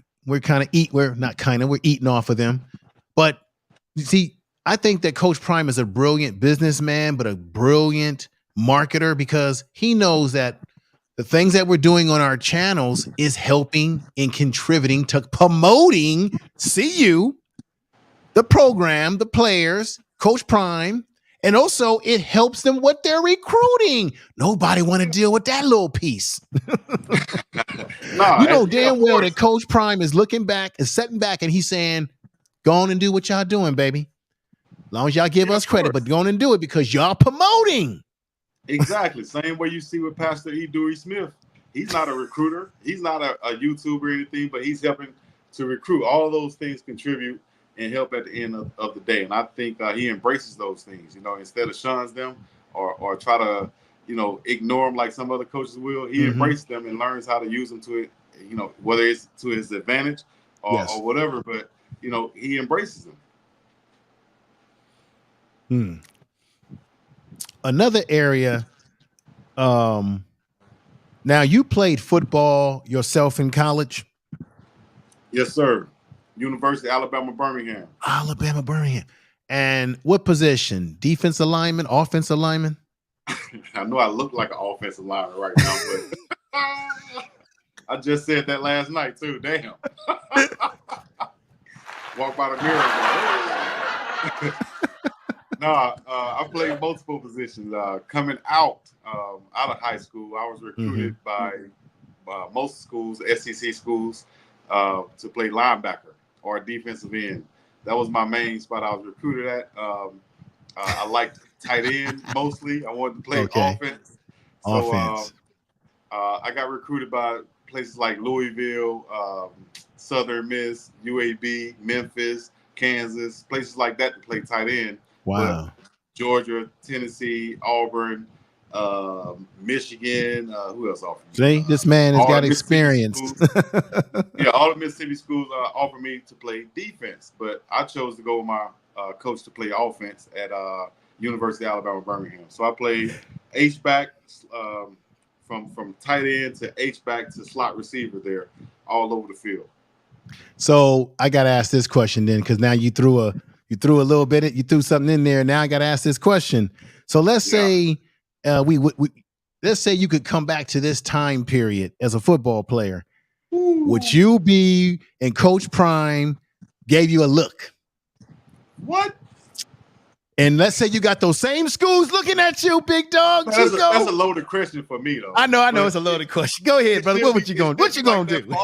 eating off of them, but you see, I think that Coach Prime is a brilliant businessman, but a brilliant marketer, because he knows that the things that we're doing on our channels is helping and contributing to promoting CU, the program, the players, Coach Prime, and also it helps them with their recruiting. Nobody want to deal with that little piece. Damn well that Coach Prime is looking back, is sitting back, and he's saying, go on and do what y'all doing, baby. As long as y'all give us credit, but go on and do it because y'all promoting. Exactly. Same way you see with Pastor E. Dewey Smith. He's not a recruiter. He's not a YouTuber or anything, but he's helping to recruit. All of those things contribute and help at the end of the day. And I think he embraces those things, instead of shuns them or try to, ignore them like some other coaches will. He embraces them and learns how to use them to it, whether it's to his advantage or whatever, but, he embraces them. Another area, now you played football yourself in college? Yes, sir. University of Alabama, Birmingham. And what position? Defensive lineman, offensive lineman? I know I look like an offensive lineman right now, but I just said that last night too. Damn. Walk by the mirror. I played multiple positions. Coming out of high school, I was recruited by most schools, SEC schools, to play linebacker or defensive end. That was my main spot I was recruited at. I liked tight end mostly. I wanted to play offense. So I got recruited by places like Louisville, Southern Miss, UAB, Memphis, Kansas, places like that to play tight end. Wow. But Georgia, Tennessee, Auburn, Michigan. Who else offered me? See, this man has got experience. Yeah, all the Mississippi schools offered me to play defense, but I chose to go with my coach to play offense at University of Alabama, Birmingham. So I played H-back, from tight end to H-back to slot receiver there, all over the field. So I got to ask this question then, because now you threw a little bit, you threw something in there. Now I got to ask this question. So let's say let's say you could come back to this time period as a football player. would you be and Coach Prime gave you a look? What? And let's say you got those same schools looking at you, big dog. That's a loaded question for me, though. I know it's a loaded question. Go ahead, brother. What you gonna do?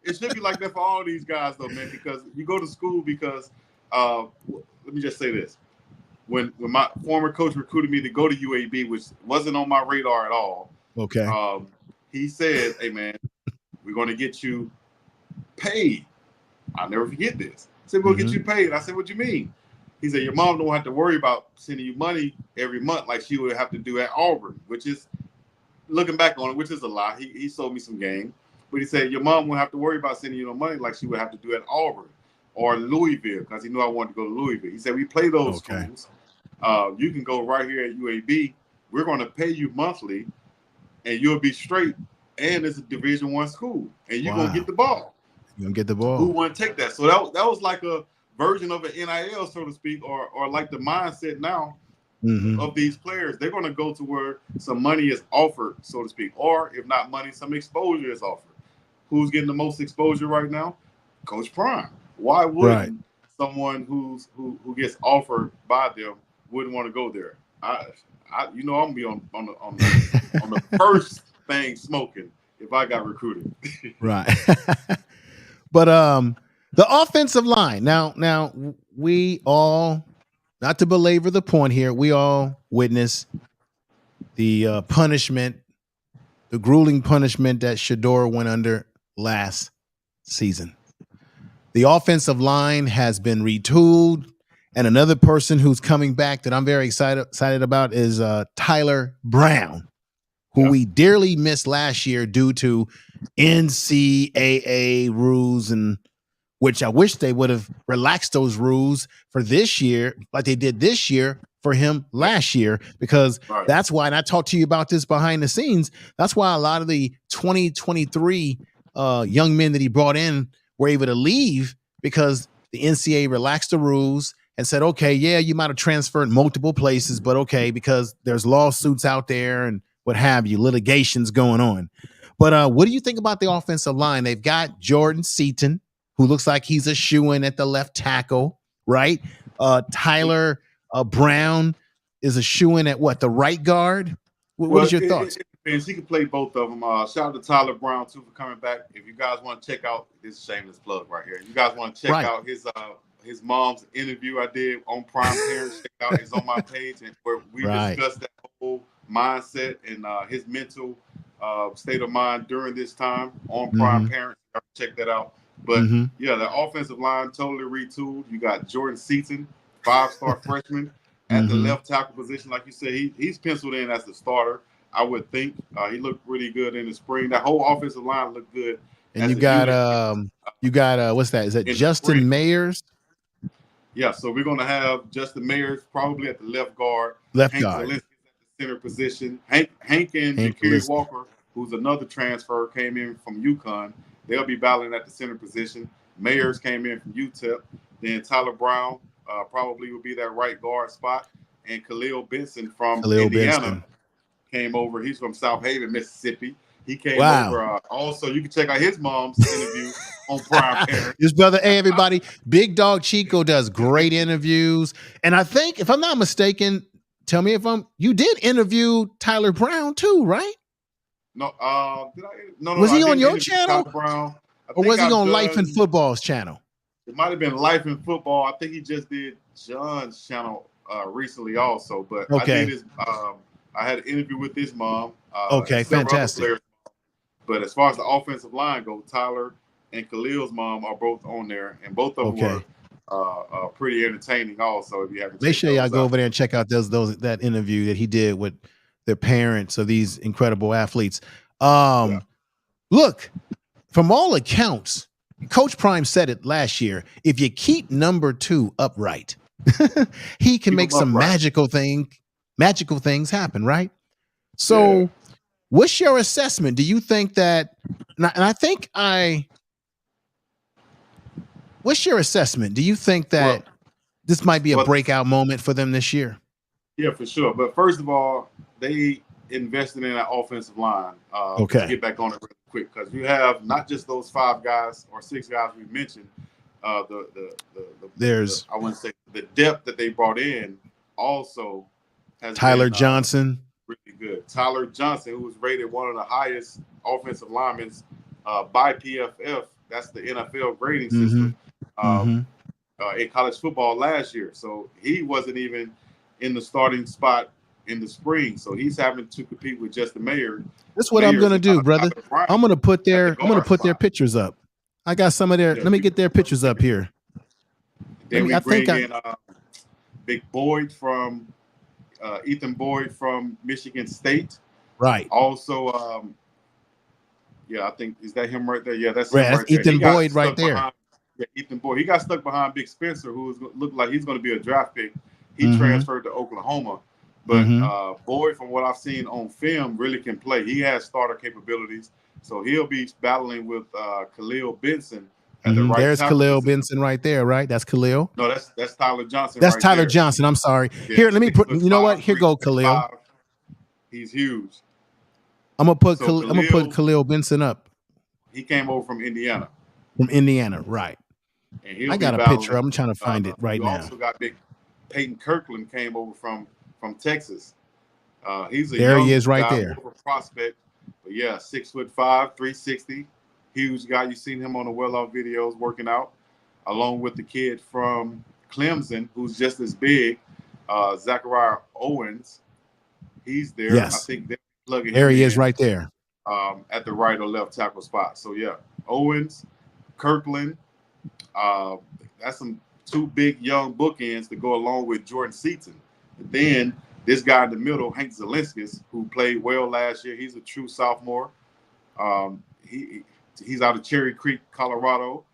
It should be like that for all these guys, though, man. Because you go to school because let me just say this: when my former coach recruited me to go to UAB, which wasn't on my radar at all. Okay. He said, "Hey, man, we're going to get you paid." I'll never forget this. He said, "We'll get you paid." I said, "What you mean?" He said, "Your mom don't have to worry about sending you money every month like she would have to do at Auburn," which is, looking back on it, which is a lie. He sold me some game. But he said, "Your mom won't have to worry about sending you no money like she would have to do at Auburn or Louisville," because he knew I wanted to go to Louisville. He said, "We play those schools. You can go right here at UAB. We're going to pay you monthly, and you'll be straight. And it's a Division I school, and you're going to get the ball." You're going to get the ball. Who want to take that? So that was like a version of an NIL, so to speak, or like the mindset now of these players. They're going to go to where some money is offered, so to speak, or if not money, some exposure is offered. Who's getting the most exposure right now? Coach Prime. Why wouldn't someone who gets offered by them wouldn't want to go there? I'm gonna be on the first thing smoking if I got recruited. Right. But the offensive line. Now we all, not to belabor the point here, we all witnessed the punishment, the grueling punishment that Shurmur went under last season. The offensive line has been retooled, and another person who's coming back that I'm very excited about is Tyler Brown, who we dearly missed last year due to NCAA rules, and which I wish they would have relaxed those rules for this year, like they did this year for him last year, because that's why, and I talked to you about this behind the scenes, that's why a lot of the 2023 young men that he brought in were able to leave, because the NCAA relaxed the rules and said, okay, yeah, you might have transferred multiple places, but okay, because there's lawsuits out there and what have you, litigations going on. But what do you think about the offensive line? They've got Jordan Seaton, who looks like he's a shoo-in at the left tackle, right? Tyler Brown is a shoo-in at what, the right guard? What is your thoughts? It depends. He can play both of them. Shout out to Tyler Brown, too, for coming back. If you guys want to check out, this is a shameless plug right here. If you guys want to check out his mom's interview I did on Prime Parents, check out, it's on my page, and where we discussed that whole mindset and his mental state of mind during this time on Prime Parents. Check that out. But yeah, the offensive line totally retooled. You got Jordan Seaton, 5-star freshman at the left tackle position. Like you said, he's penciled in as the starter, I would think. He looked really good in the spring. That whole offensive line looked good. And you got what's that? Is that Justin Mayers? Yeah, so we're gonna have Justin Mayers probably at the left guard. Hank at the center position. Hank and Jakiri Walker, who's another transfer, came in from UConn. They'll be battling at the center position. Mayers came in from UTEP. Then Tyler Brown probably will be that right guard spot. And Khalil Benson from Indiana came over. He's from South Haven, Mississippi. He came over. Also, you can check out his mom's interview on Prime Parents. His brother, hey, everybody, Big Dog Chico does great interviews. And I think, if I'm not mistaken, tell me if you did interview Tyler Brown too, right? No, did I? No. Was he on your channel? Brown. Or was he on Life and Football's channel? It might have been Life and Football. I think he just did John's channel recently also. But I did I had an interview with his mom. Okay, fantastic. But as far as the offensive line goes, Tyler and Khalil's mom are both on there, and both of them were pretty entertaining also. If you haven't, make sure y'all go over there and check out that interview that he did with the parents of these incredible athletes. Look, from all accounts, Coach Prime said it last year, if you keep number 2 upright, he can make some magical things happen, right? So what's your assessment? Do you think that, what's your assessment? Do you think that this might be a breakout moment for them this year? Yeah, for sure. But first of all, they invested in that offensive line. To get back on it really quick, because you have not just those 5 guys or 6 guys we mentioned. The I wouldn't say the depth that they brought in also has Tyler been Johnson. really good. Tyler Johnson, who was rated one of the highest offensive linemen by PFF. That's the NFL grading system. In college football last year. So he wasn't even in the starting spot in the spring. So he's having to compete with Justin Mayer. That's what I'm gonna do, brother. I'm gonna put their their pictures up. I got some of their. Let me get their pictures up here. Then we bring in Big Boyd from Ethan Boyd from Michigan State. Right. Also, I think is that him right there? Yeah, that's him right there. Ethan Boyd right there. Ethan Boyd. He got stuck behind Big Spencer, who looked like he's going to be a draft pick. He transferred to Oklahoma. But Boyd, from what I've seen on film, really can play. He has starter capabilities. So he'll be battling with Khalil Benson at the right. There's Khalil Benson right there, right? That's Khalil. No, that's Tyler Johnson. That's right Tyler Johnson. I'm sorry. Yeah, here, let me put. You know what? Here go Khalil. 5. He's huge. I'm gonna put Khalil Benson up. He came over from Indiana. From Indiana, right? And I got a picture. I'm trying to find it right now. Also got big Peyton Kirkland came over from Texas. He's a there young he is right guy, there. Prospect, but yeah, 6'5", 360, huge guy. You've seen him on the well-off videos working out, along with the kid from Clemson who's just as big, Zachariah Owens. He's there. Yes. I think they're plugging there him he in, is right there. At the right or left tackle spot. So yeah, Owens, Kirkland. That's some 2 big young bookends to go along with Jordan Seaton. And then this guy in the middle, Hank Zelinskis, who played well last year. He's a true sophomore. He's out of Cherry Creek, Colorado,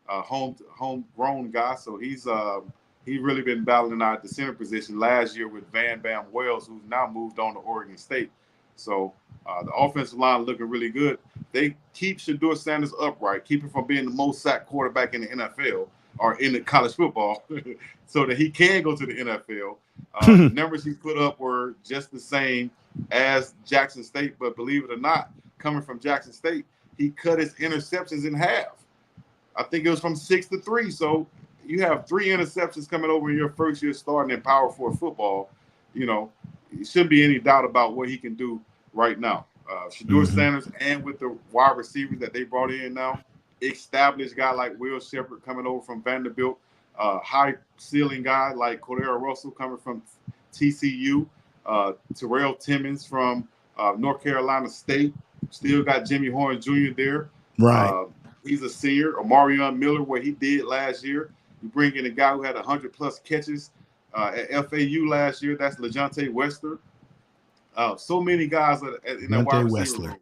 homegrown guy. So he's really been battling out the center position last year with Van Bam Wells, who's now moved on to Oregon State. So the offensive line looking really good. They keep Shurmur Sanders upright, keep him from being the most sacked quarterback in the NFL or in the college football, so that he can go to the NFL. The numbers he put up were just the same as Jackson State, but believe it or not, coming from Jackson State, he cut his interceptions in half. I think it was from 6 to 3. So you have 3 interceptions coming over in your first year starting in Power 4 football. You know, it shouldn't be any doubt about what he can do right now. Shurmur Sanders, and with the wide receivers that they brought in now, established guy like Will Shepherd coming over from Vanderbilt, high ceiling guy like Cordero Russell coming from TCU, Terrell Timmons from North Carolina State. Still got Jimmy Horn Jr. there. Right. He's a senior. Omarion Miller, what he did last year. You bring in a guy who had 100+ catches at FAU last year. That's LeJontay Wester. So many guys in that wide receiver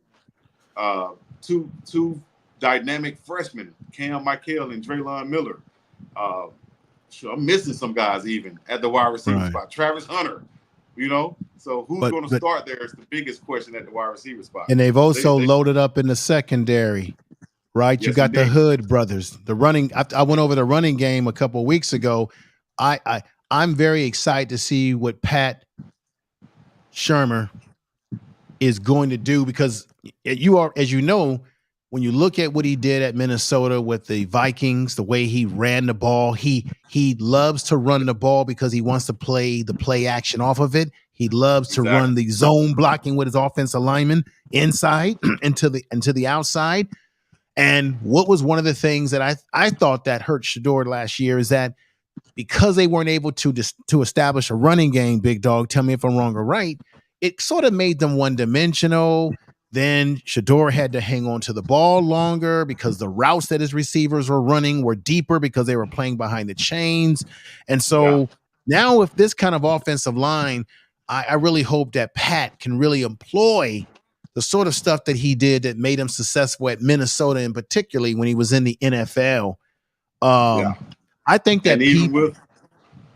room. Two dynamic freshmen, Cam Michael and Draylon Miller. I'm missing some guys even at the wide receiver spot. Travis Hunter, you know. So who's going to start there is the biggest question at the wide receiver spot. And they've also loaded up in the secondary, right? Yes, you got the Hood brothers. The running. I went over the running game a couple of weeks ago. I'm very excited to see what Pat Shurmur is going to do, because you are, as you know, when you look at what he did at Minnesota with the Vikings, the way he ran the ball, he loves to run the ball because he wants to play the play action off of it. He loves to run the zone blocking with his offensive linemen inside into the outside. And what was one of the things that I thought that hurt Shurmur last year is that because they weren't able to establish a running game, Big Dog, tell me if I'm wrong or right, it sort of made them one-dimensional. Then Shurmur had to hang on to the ball longer because the routes that his receivers were running were deeper because they were playing behind the chains. And so now with this kind of offensive line, I really hope that Pat can really employ the sort of stuff that he did that made him successful at Minnesota, and particularly when he was in the NFL. I think that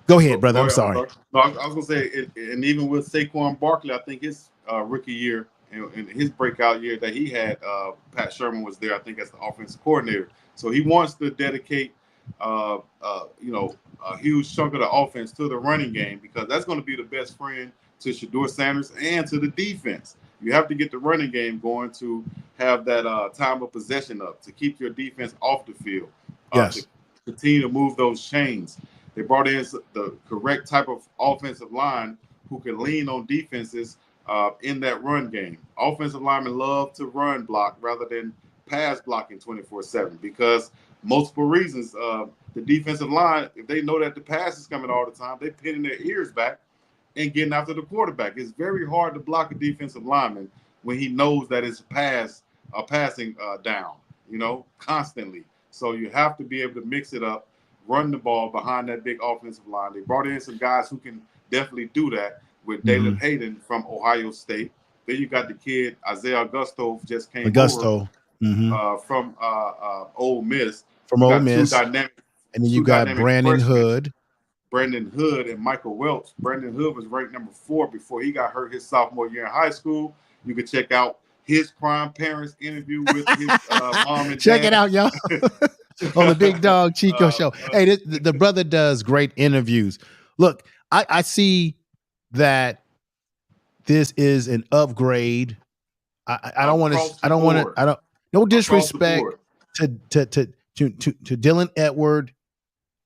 go ahead, brother. I'm sorry. No, I was going to say, and even with Saquon Barkley, I think his rookie year and his breakout year that he had, Pat Shurmur was there, I think, as the offensive coordinator. So he wants to dedicate, a huge chunk of the offense to the running game, because that's going to be the best friend to Shurmur Sanders and to the defense. You have to get the running game going to have that time of possession up, to keep your defense off the field, to Yes. continue to move those chains. They brought in the correct type of offensive line who can lean on defenses in that run game. Offensive linemen love to run block rather than pass blocking 24/7 because multiple reasons. The defensive line, if they know that the pass is coming all the time, they're pinning their ears back and getting after the quarterback. It's very hard to block a defensive lineman when he knows that it's passing down, constantly. So you have to be able to mix it up, run the ball behind that big offensive line. They brought in some guys who can definitely do that with Dalen Hayden from Ohio State. Then you got the kid Isaiah Augusto just came over from Ole Miss. From You Ole got Miss, and then you got Brandon Hood. Brandon Hood and Michael Welch. Brandon Hood was ranked number 4 before he got hurt his sophomore year in high school. You can check out his Prime Parents interview with his mom and check dad. it out, y'all, on the Big Dog Chico show. Hey, the brother does great interviews. Look, I see that this is an upgrade. I don't want to. No disrespect to Dylan Edward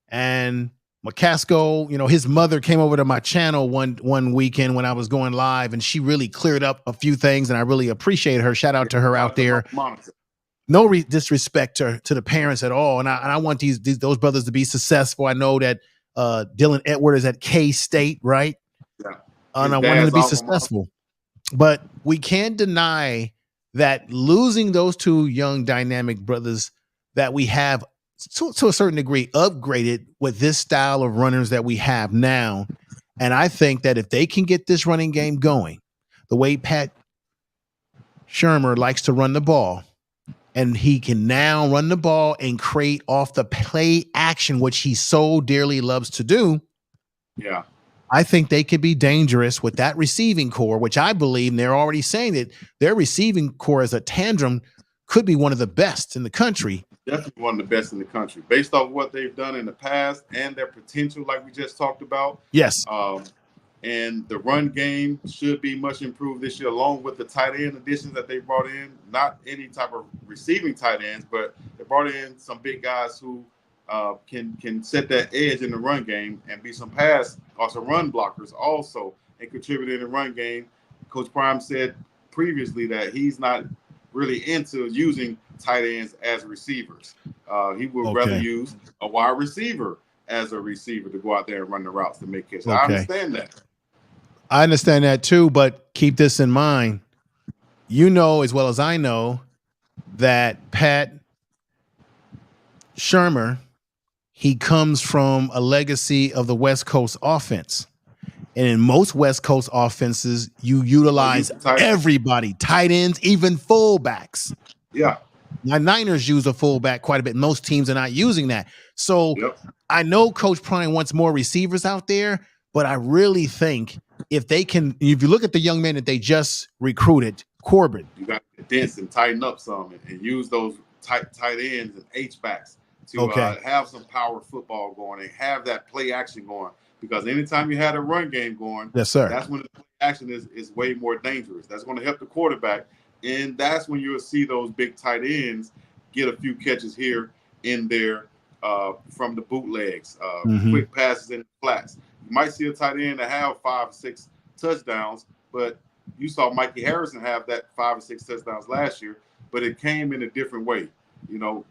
and McCaskill. His mother came over to my channel one weekend when I was going live, and she really cleared up a few things, and I really appreciate her. Shout out to her out there. No disrespect to the parents at all, and I want those brothers to be successful. I know that Dylan Edward is at K-State, right? Yeah. And I want him to be successful. But we can't deny that losing those two young dynamic brothers that we have to a certain degree upgraded with this style of runners that we have now. And I think that if they can get this running game going, the way Pat Shurmur likes to run the ball, and he can now run the ball and create off the play action, which he so dearly loves to do. Yeah. I think they could be dangerous with that receiving core, which I believe, and they're already saying that their receiving core as a tandem could be one of the best in the country. Definitely one of the best in the country, based off what they've done in the past and their potential, like we just talked about. Yes. And the run game should be much improved this year, along with the tight end additions that they brought in. Not any type of receiving tight ends, but they brought in some big guys who can set that edge in the run game and be some pass or some run blockers also and contribute in the run game. Coach Prime said previously that he's not really into using tight ends as receivers. He would rather use a wide receiver as a receiver to go out there and run the routes to make catches. I understand that. I understand that too, but keep this in mind. You know as well as I know that Pat Shurmur, he comes from a legacy of the West Coast offense. And in most West Coast offenses, you utilize everybody, tight ends, even fullbacks. Yeah. Now, Niners use a fullback quite a bit. Most teams are not using that. So I know Coach Prime wants more receivers out there, but I really think if you look at the young man that they just recruited, Corbin. You got to dense and tighten up some and use those tight ends and H-backs to have some power football going and have that play action going. Because anytime you had a run game going, yes, sir, that's when the play action is way more dangerous. That's going to help the quarterback. And that's when you'll see those big tight ends get a few catches here and there from the bootlegs, quick passes in the flats. You might see a tight end that have 5 or 6 touchdowns, but you saw Mikey Harrison have that 5 or 6 touchdowns last year, but it came in a different way,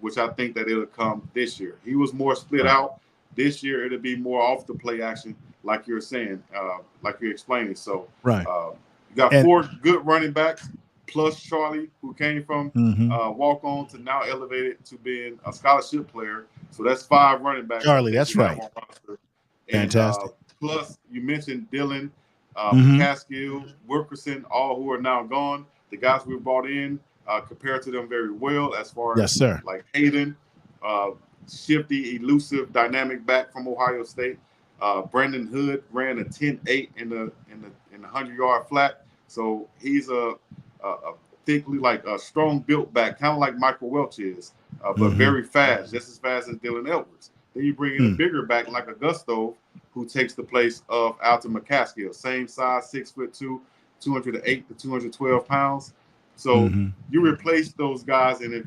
which I think that it'll come this year. He was more split out. This year, it'll be more off the play action, like you're saying, like you're explaining. So, you got 4 good running backs, plus Charlie, who came from walk-on to now elevated to being a scholarship player. So that's 5 running backs. Charlie, that's right. Fantastic. Plus, you mentioned Dylan, McCaskill, Wilkerson, all who are now gone. The guys we brought in compared to them very well as far as like Hayden, shifty, elusive, dynamic back from Ohio State. Brandon Hood ran a 10.8 in the 100-yard flat. So he's a thickly like a strong built back, kind of like Michael Welch is, but very fast, just as fast as Dylan Edwards. Then you bring in a bigger back like Augusto, who takes the place of Alton McCaskill. Same size, 6'2", 208 to 212 pounds. So Mm-hmm. you replace those guys, and if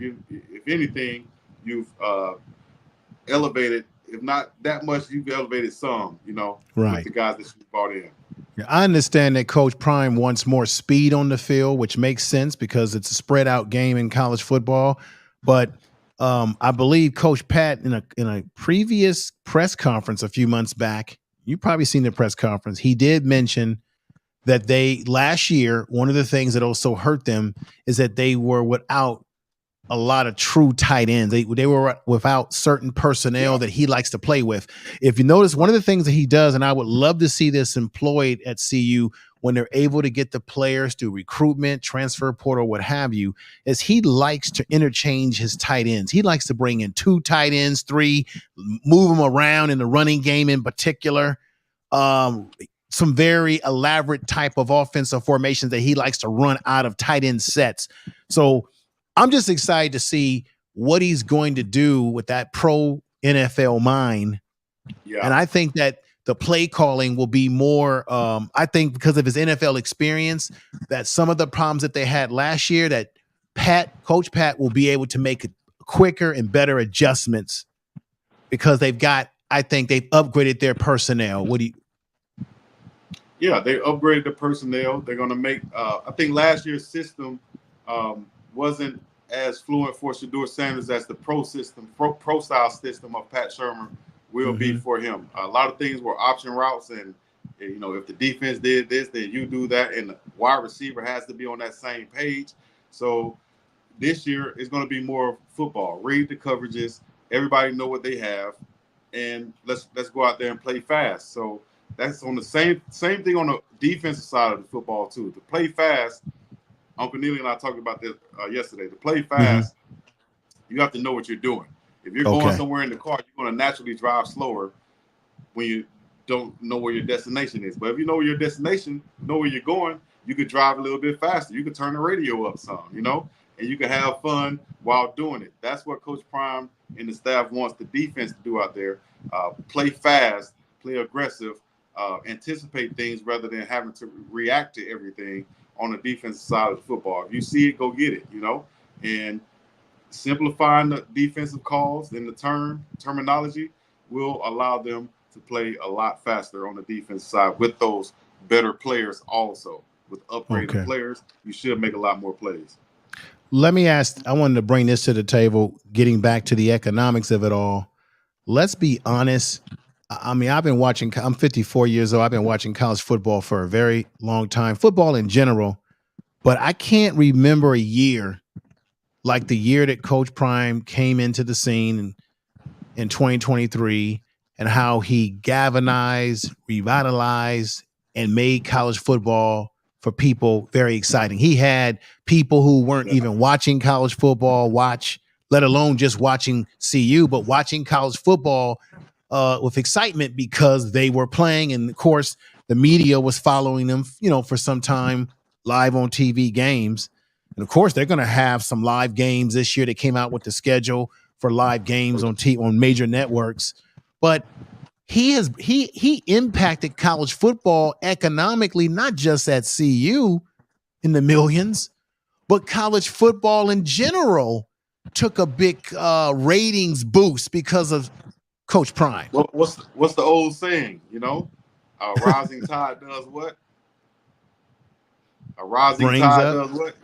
anything, you've elevated, if not that much, you've elevated some, with Right. the guys that you brought in. Yeah, I understand that Coach Prime wants more speed on the field, which makes sense because it's a spread out game in college football. But I believe Coach Pat in a previous press conference a few months back, you probably seen the press conference. He did mention that they last year, one of the things that also hurt them is that they were without a lot of true tight ends. They were without certain personnel Yeah. that he likes to play with. If you notice, one of the things that he does, and I would love to see this employed at CU when they're able to get the players through recruitment, transfer portal, what have you, is he likes to interchange his tight ends. He likes to bring in 2 tight ends, 3, move them around in the running game in particular. Some very elaborate type of offensive formations that he likes to run out of tight end sets. So I'm just excited to see what he's going to do with that pro NFL mind. Yeah. And I think that the play calling will be more, I think because of his NFL experience, that some of the problems that they had last year, that Coach Pat will be able to make quicker and better adjustments because I think they've upgraded their personnel. Yeah, they upgraded the personnel. They're going to make. I think last year's system wasn't as fluent for Shurmur Sanders as the pro style system of Pat Shurmur will be for him. A lot of things were option routes, and if the defense did this, then you do that, and the wide receiver has to be on that same page. So this year is going to be more football. Read the coverages. Everybody know what they have, and let's go out there and play fast. So that's on the same thing on the defensive side of the football too. To play fast, Uncle Neely and I talked about this yesterday. To play fast, you have to know what you're doing. If you're going somewhere in the car, you're going to naturally drive slower when you don't know where your destination is. But if you know where your destination, know where you're going, you could drive a little bit faster. You could turn the radio up some, and you can have fun while doing it. That's what Coach Prime and the staff wants the defense to do out there. Play fast, play aggressive, anticipate things rather than having to react to everything on the defensive side of the football. If you see it, go get it, and simplifying the defensive calls and the terminology will allow them to play a lot faster on the defensive side with those better players also. With upgraded players, you should make a lot more plays. Let me ask, I wanted to bring this to the table, getting back to the economics of it all. Let's be honest. I mean, I'm 54 years old. I've been watching college football for a very long time, football in general, but I can't remember a year like the year that Coach Prime came into the scene in 2023 and how he galvanized, revitalized, and made college football for people very exciting. He had people who weren't even watching college football watch, let alone just watching CU, but watching college football with excitement because they were playing. And of course, the media was following them, for some time live on TV games. And of course, they're going to have some live games this year. They came out with the schedule for live games on major networks. But he impacted college football economically, not just at CU in the millions, but college football in general took a big ratings boost because of Coach Prime. Well, what's the old saying? A rising tide does what? A rising tide does what?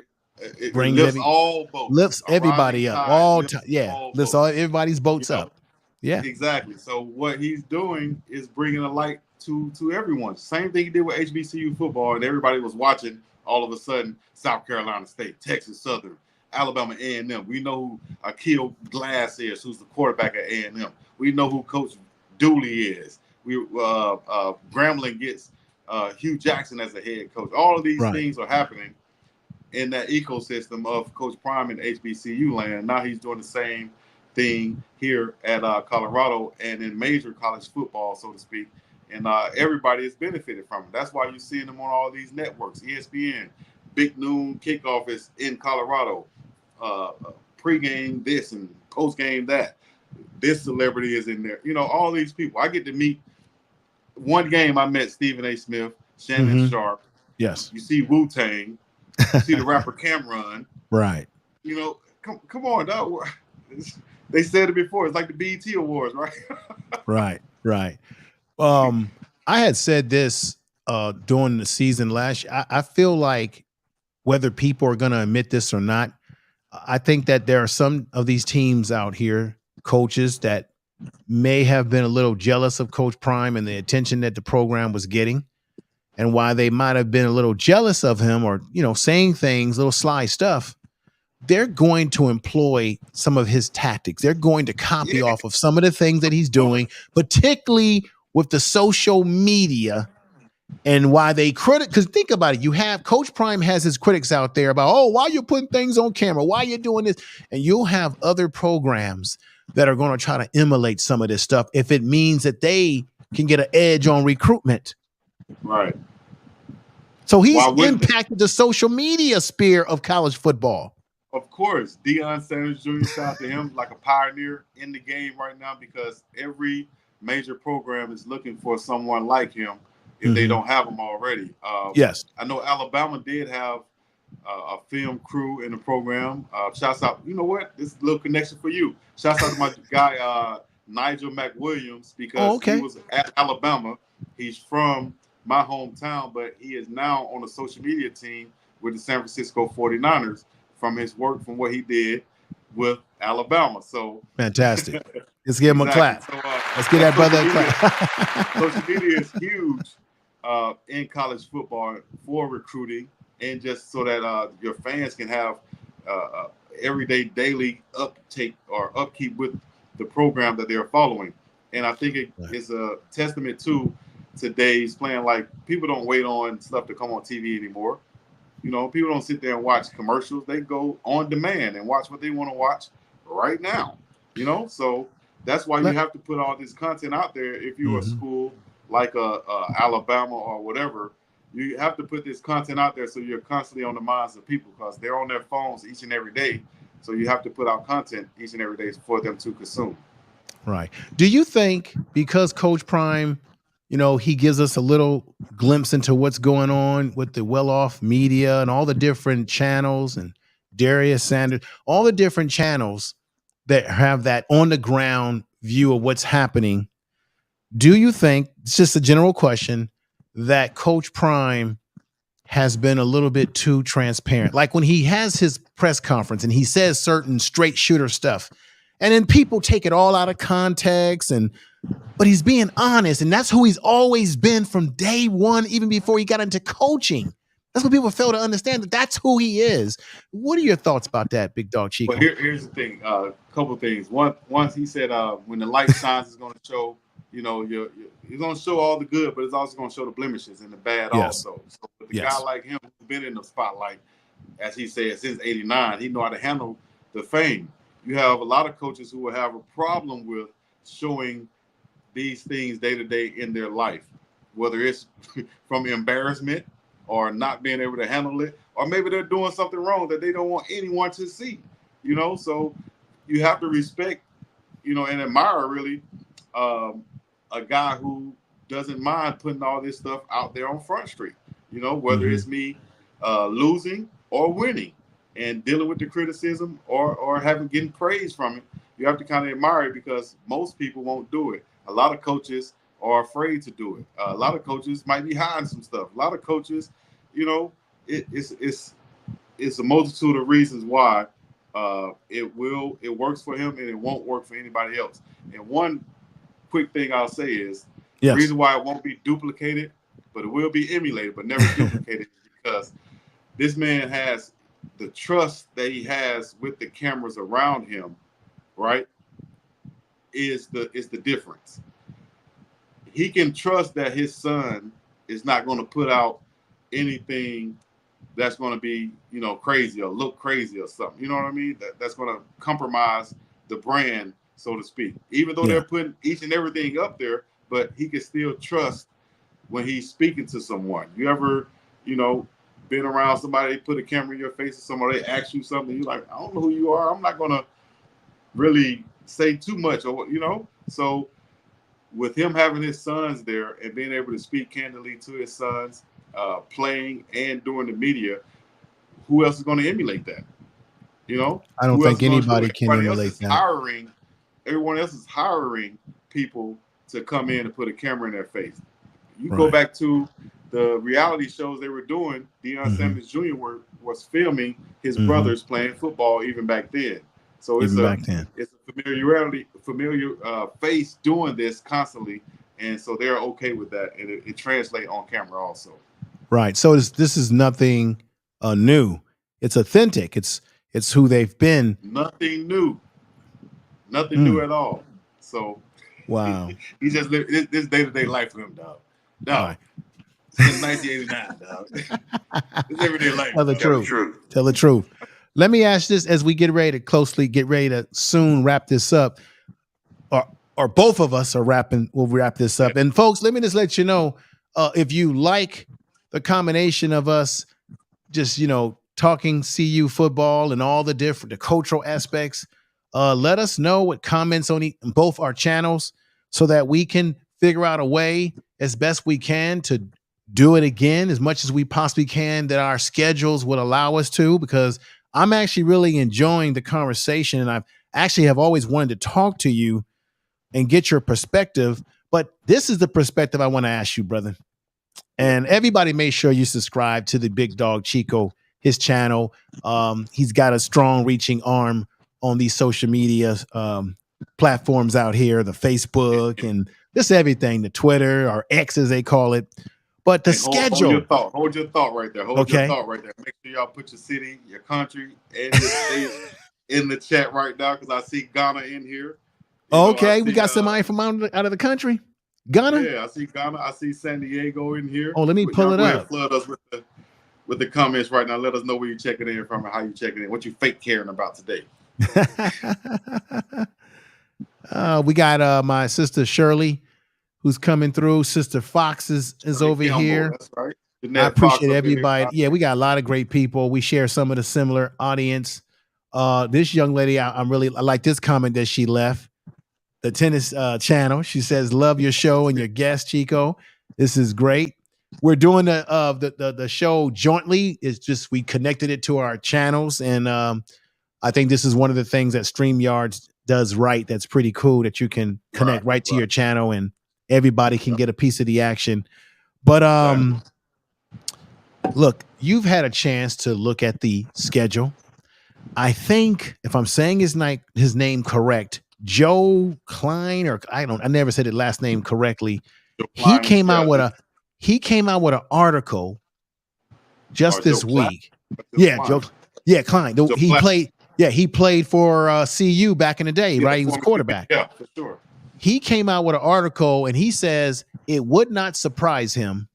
It lifts all boats. Lifts everybody up. All time. Yeah. Lifts all everybody's boats up. Yeah. Exactly. So what he's doing is bringing a light to everyone. Same thing he did with HBCU football, and everybody was watching. All of a sudden, South Carolina State, Texas Southern, Alabama A&M. We know who Akil Glass is, who's the quarterback at A&M. We know who Coach Dooley is. Grambling gets Hugh Jackson as a head coach. All of these things are happening in that ecosystem of Coach Prime and HBCU land. Now he's doing the same thing here at Colorado and in major college football, so to speak. And everybody has benefited from it. That's why you're seeing them on all these networks. ESPN, Big Noon Kickoff is in Colorado. Pre-game this and post-game that. This celebrity is in there. All these people. I get to meet. One game I met Stephen A. Smith, Shannon Sharp, Yes. You see Wu-Tang. You see the rapper Cameron. Right. You know, come on, dog. They said it before. It's like the BET Awards, right? Right. Right. Um, I had said this during the season last year. I feel like whether people are going to admit this or not, I think that there are some of these teams out here, coaches that may have been a little jealous of Coach Prime and the attention that the program was getting, and why they might have been a little jealous of him, or saying things, little sly stuff. They're going to employ some of his tactics. They're going to copy off of some of the things that he's doing, particularly with the social media, and why they because think about it. You have Coach Prime has his critics out there about, oh, why you putting things on camera? Why you doing this? And you'll have other programs that are going to try to emulate some of this stuff if it means that they can get an edge on recruitment. Right. So he's impacted the social media sphere of college football. Of course, Deion Sanders Jr. shout out to him, like a pioneer in the game right now, because every major program is looking for someone like him if they don't have him already. Yes. I know Alabama did have a film crew in the program. Shouts out, you know what? This is a little connection for you. Shouts out to my guy, Nigel McWilliams, because he was at Alabama. He's from my hometown, but he is now on a social media team with the San Francisco 49ers from his work, from what he did with Alabama. So fantastic. Let's give him a clap. So, let's give that brother a clap. Social media is huge in college football for recruiting, and just so that your fans can have everyday, daily uptake or upkeep with the program that they're following. And I think it is a testament to today's playing. Like, people don't wait on stuff to come on TV anymore. People don't sit there and watch commercials. They go on demand and watch what they want to watch right now. So that's why you have to put all this content out there. If you're a school like Alabama or whatever, you have to put this content out there so you're constantly on the minds of people, because they're on their phones each and every day. So you have to put out content each and every day for them to consume. Right. Do you think because Coach Prime, he gives us a little glimpse into what's going on with the well-off media and all the different channels, and Darius Sanders, all the different channels that have that on-the-ground view of what's happening? Do you think, it's just a general question, that Coach Prime has been a little bit too transparent? Like when he has his press conference and he says certain straight shooter stuff, and then people take it all out of context, but he's being honest, and that's who he's always been from day one, even before he got into coaching. That's what people fail to understand, that that's who he is. What are your thoughts about that, Big Dog Chico? Well, here's the thing. Couple things. Once he said, when the light shines, it's going to show. He's going to show all the good, but it's also going to show the blemishes and the bad also. So with a guy like him who's been in the spotlight, as he said, since '89, he know how to handle the fame. You have a lot of coaches who will have a problem with showing these things day to day in their life, whether it's from embarrassment or not being able to handle it, or maybe they're doing something wrong that they don't want anyone to see. So you have to respect, and admire really a guy who doesn't mind putting all this stuff out there on Front Street. Whether it's me losing or winning, and dealing with the criticism or getting praise from it, you have to kind of admire it, because most people won't do it. A lot of coaches are afraid to do it. A lot of coaches might be hiding some stuff. A lot of coaches, it's a multitude of reasons why it works for him and it won't work for anybody else. And one quick thing I'll say is the reason why it won't be duplicated, but it will be emulated, but never duplicated, because this man has the trust that he has with the cameras around him, right, is the difference. He can trust that his son is not going to put out anything that's going to be, crazy or look crazy or something. You know what I mean? That's going to compromise the brand, so to speak. Even though they're putting each and everything up there, but he can still trust when he's speaking to someone. You ever, been around somebody, they put a camera in your face, or somebody, they ask you something, you're like, I don't know who you are. I'm not going to really say too much, or So with him having his sons there and being able to speak candidly to his sons, playing and doing the media, who else is going to emulate that? You know, I don't who else think is going to do anybody it? can Everybody else emulate is that. hiring. Everyone else is hiring people to come in and put a camera in their face. You go Right. back to the reality shows they were doing. Deion Mm-hmm. Sanders Jr. was filming his Mm-hmm. brothers playing football even back then. So Even back then. it's a familiar face doing this constantly, and so they're okay with that, and it translates on camera also. Right. So this is nothing new. It's authentic. It's who they've been. Nothing new. Nothing new Mm. at all. So Wow. he just lived this day-to-day life for him, dog. All No, right. since 1989, dog. It's everyday life. Tell the Dog. truth. Tell the truth. Let me ask this as we get ready to soon wrap this up. Or both of us will wrap this up. And folks, let me just let you know, if you like the combination of us just, talking CU football and all the cultural aspects, let us know with comments on both our channels so that we can figure out a way as best we can to do it again as much as we possibly can that our schedules would allow us to, because I'm actually really enjoying the conversation, and have always wanted to talk to you and get your perspective. But this is the perspective I want to ask you, brother. And everybody, make sure you subscribe to the Big Dog Chico, his channel. He's got a strong reaching arm on these social media platforms out here, the Facebook and just everything, the Twitter or X as they call it. But the schedule. Hold your thought right there. Hold your thought right there. Make sure y'all put your city, your country, and your state in the chat right now, because I see Ghana in here. We got somebody from out of the country. Ghana? Yeah, I see Ghana. I see San Diego in here. Oh, let me pull it up. Flood us with the comments right now. Let us know where you're checking in from and how you checking in. What you fake caring about today. We got my sister Shirley, who's coming through. Sister Fox is over Campbell, here. that's right. I appreciate everybody. Yeah, we got a lot of great people. We share some of the similar audience. This young lady, I like this comment that she left. The tennis channel. She says, "Love your show and your guest, Chico. This is great. We're doing the show jointly. It's just we connected it to our channels, and I think this is one of the things that StreamYard does right. That's pretty cool that you can connect right to your channel, and everybody can get a piece of the action. But look, you've had a chance to look at the schedule. I think if I'm saying his name correct, Joe Klein, or I never said his last name correctly. He came out with an article just this week. Joe Klein. He played for CU back in the day, right? He was quarterback. Yeah, for sure. He came out with an article and he says it would not surprise him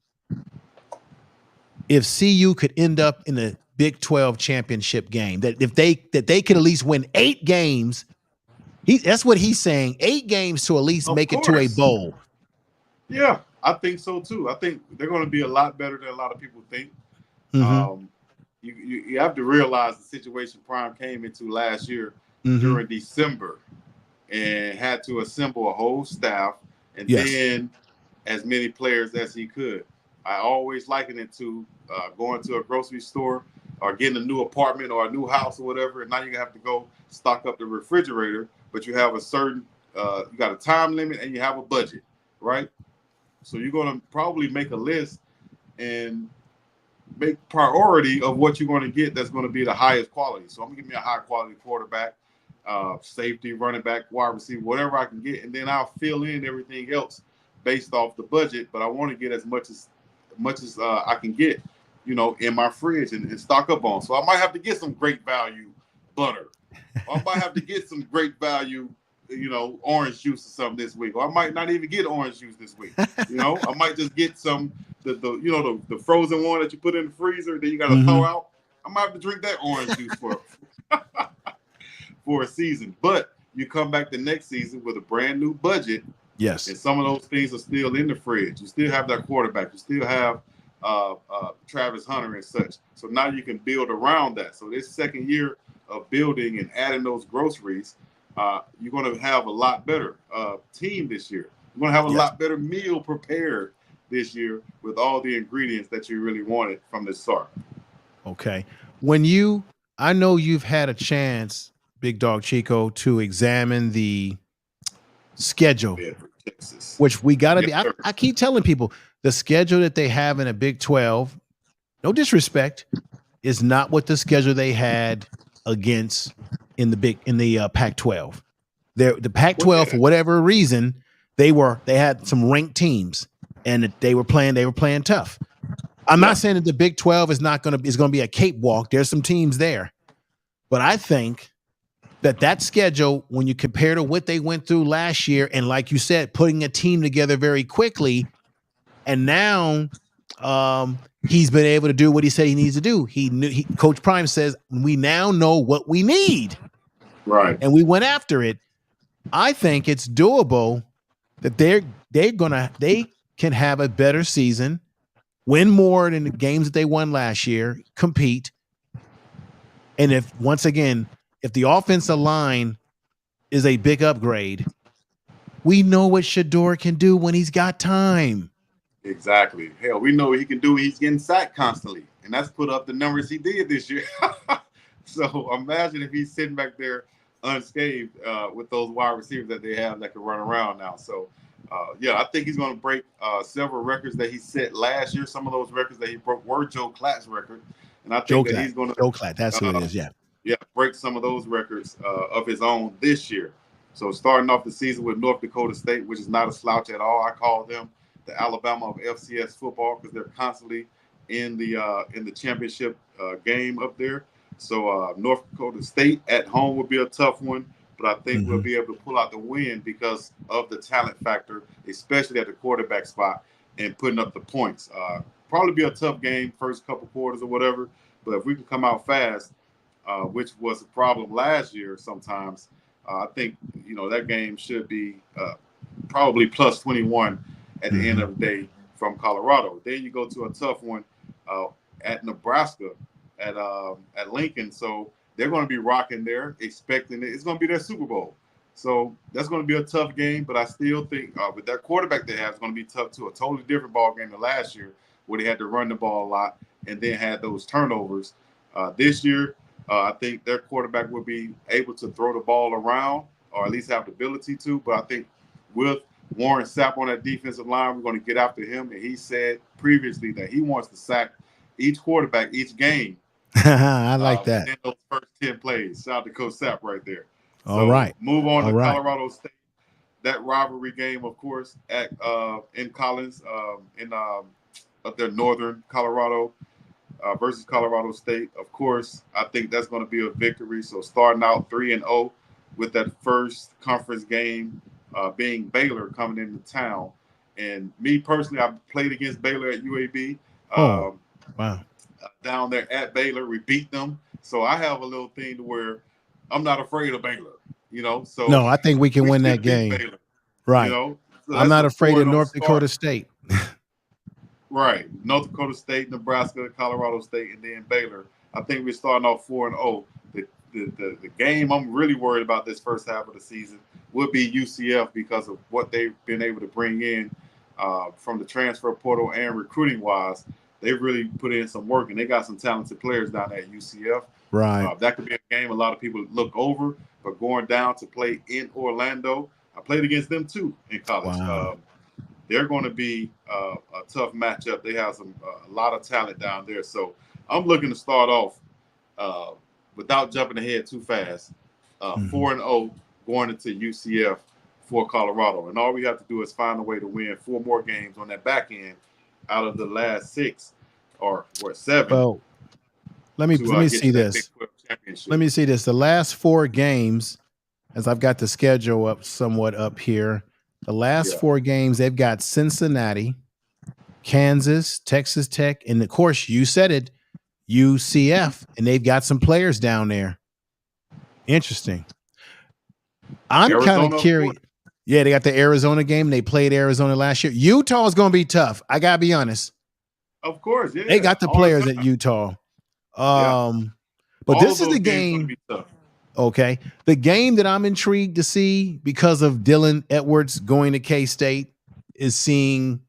if CU could end up in the Big 12 championship game. That if they could at least win 8 games. That's what he's saying. 8 games to at least make it to a bowl. Yeah, I think so too. I think they're going to be a lot better than a lot of people think. Mm-hmm. You have to realize the situation Prime came into last year during December and had to assemble a whole staff and then as many players as he could. I always liken it to going to a grocery store or getting a new apartment or a new house or whatever, and now you have to go stock up the refrigerator, but you have a certain, you got a time limit and you have a budget, right? So you're going to probably make a list and make priority of what you're going to get that's going to be the highest quality. So I'm going to give me a high quality quarterback, safety, running back, wide receiver, whatever I can get, and then I'll fill in everything else based off the budget. But I want to get as much as I can get, in my fridge and stock up on. So I might have to get some great value butter. Or I might have to get some great value, orange juice or something this week. Or I might not even get orange juice this week. I might just get some the frozen one that you put in the freezer that you got to throw out. I might have to drink that orange juice for a season. But you come back the next season with a brand new budget. Yes. And some of those things are still in the fridge. You still have that quarterback. You still have Travis Hunter and such. So now you can build around that. So this second year of building and adding those groceries, you're going to have a lot better team this year. You're going to have a lot better meal prepared this year with all the ingredients that you really wanted from the start. Okay. I know you've had a chance, Big Dog Chico, to examine the schedule, Yeah, for Texas. which we got to Yes, be. sir. I keep telling people the schedule that they have in a Big 12, no disrespect, is not what the schedule they had against in the Pac 12. The Pac Well, 12, yeah, for whatever reason, they had some ranked teams and they were playing tough. I'm yeah, not saying that the Big 12 is going to be a cakewalk. There's some teams there, but I think that schedule, when you compare to what they went through last year, and like you said, putting a team together very quickly, and now he's been able to do what he said he needs to do. Coach Prime says we now know what we need, right. and we went after it. I think it's doable that they can have a better season, win more than the games that they won last year, compete. And if the offensive line is a big upgrade, we know what Shador can do when he's got time. Exactly. Hell, we know what he can do. He's getting sacked constantly, and that's put up the numbers he did this year. So imagine if he's sitting back there unscathed with those wide receivers that they have that can run around now. So, yeah, I think he's going to break several records that he set last year. Some of those records that he broke were Joe Klatt's record, and I think that he's going to Joe Klatt, that's who it is. yeah, break some of those records of his own this year. So starting off the season with North Dakota State, which is not a slouch at all. I call them the Alabama of FCS football because they're constantly in the championship game up there. So North Dakota State at home will be a tough one, but I think we'll be able to pull out the win because of the talent factor, especially at the quarterback spot and putting up the points. Probably be a tough game first couple quarters or whatever, but if we can come out fast, which was a problem last year sometimes, I think that game should be probably plus 21 at the end of the day from Colorado. Then you go to a tough one at Nebraska at Lincoln. So they're going to be rocking there, expecting it. It's going to be their Super Bowl. So that's going to be a tough game, but I still think with that quarterback they have, it's going to be tough too. A totally different ball game than last year where they had to run the ball a lot and then had those turnovers. This year, I think their quarterback will be able to throw the ball around or at least have the ability to. But I think with Warren Sapp on that defensive line, we're going to get after him. And he said previously that he wants to sack each quarterback each game. I like that. Within those first 10 plays. Shout out to Coach Sapp right there. All right. Move on to Colorado State. That rivalry game, of course, at in Collins, up there, northern Colorado versus Colorado State. Of course, I think that's going to be a victory. So starting out 3-0 with that first conference game being Baylor coming into town. And me personally, I played against Baylor at UAB. Wow. Down there at Baylor, we beat them. So I have a little thing to where I'm not afraid of Baylor, So no, I think we can win that game. Baylor, right. So I'm not afraid of North Dakota State. Right. North Dakota State, Nebraska, Colorado State, and then Baylor. I think we're starting off 4-0. The game I'm really worried about this first half of the season would be UCF because of what they've been able to bring in from the transfer portal and recruiting wise. They've really put in some work, and they got some talented players down there at UCF. Right. That could be a game a lot of people look over, but going down to play in Orlando, I played against them too in college. Wow. They're going to be a tough matchup. They have a lot of talent down there. So I'm looking to start off without jumping ahead too fast, 4-0 going into UCF for Colorado. And all we have to do is find a way to win 4 more games on that back end out of the last 6 or 7. Well, let me see this. Let me see this. The last 4 games, as I've got the schedule up somewhat up here, the last 4 games, they've got Cincinnati, Kansas, Texas Tech, and of course, you said it, UCF, and they've got some players down there. Interesting. I'm kind of curious. Yeah, they got the Arizona game. They played Arizona last year. Utah is going to be tough. I got to be honest. Of course, yeah. They got the players at Utah. But this is the game. Okay. The game that I'm intrigued to see because of Dylan Edwards going to K-State is seeing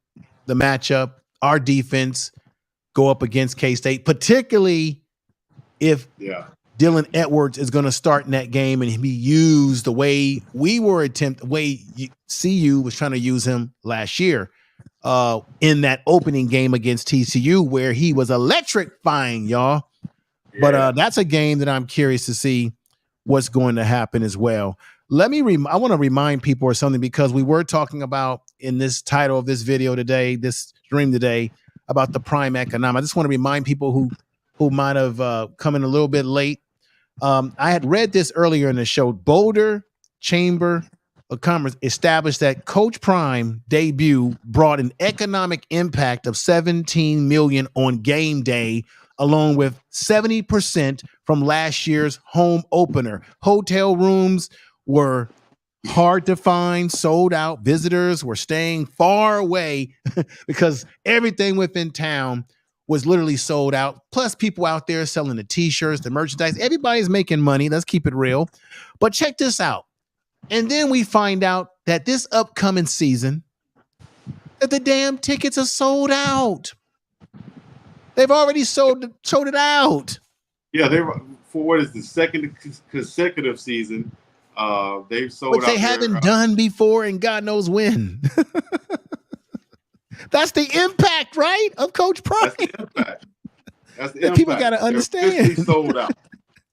the matchup, our defense go up against K-State, particularly if Dylan Edwards is going to start in that game and be used the way CU was trying to use him last year in that opening game against TCU, where he was electrifying, y'all. Yeah. But that's a game that I'm curious to see what's going to happen as well. I want to remind people or something, because we were talking about in this title of this video today, this stream today, about the prime economic. I just want to remind people who might have come in a little bit late. I had read this earlier in the show. Boulder Chamber of Commerce established that Coach Prime debut brought an economic impact of $17 million on game day, along with 70% from last year's home opener. Hotel rooms were hard to find, sold out. Visitors were staying far away because everything within town was literally sold out. Plus people out there selling the t-shirts, the merchandise. Everybody's making money. Let's keep it real. But check this out. And then we find out that this upcoming season, that the damn tickets are sold out. They've already sold it out. Yeah, they were, for what is the second consecutive season. They've sold out. Which they haven't done before, and God knows when. That's the impact, right, of Coach Prime. That's the impact. That's the impact. People got to understand. They're officially sold out.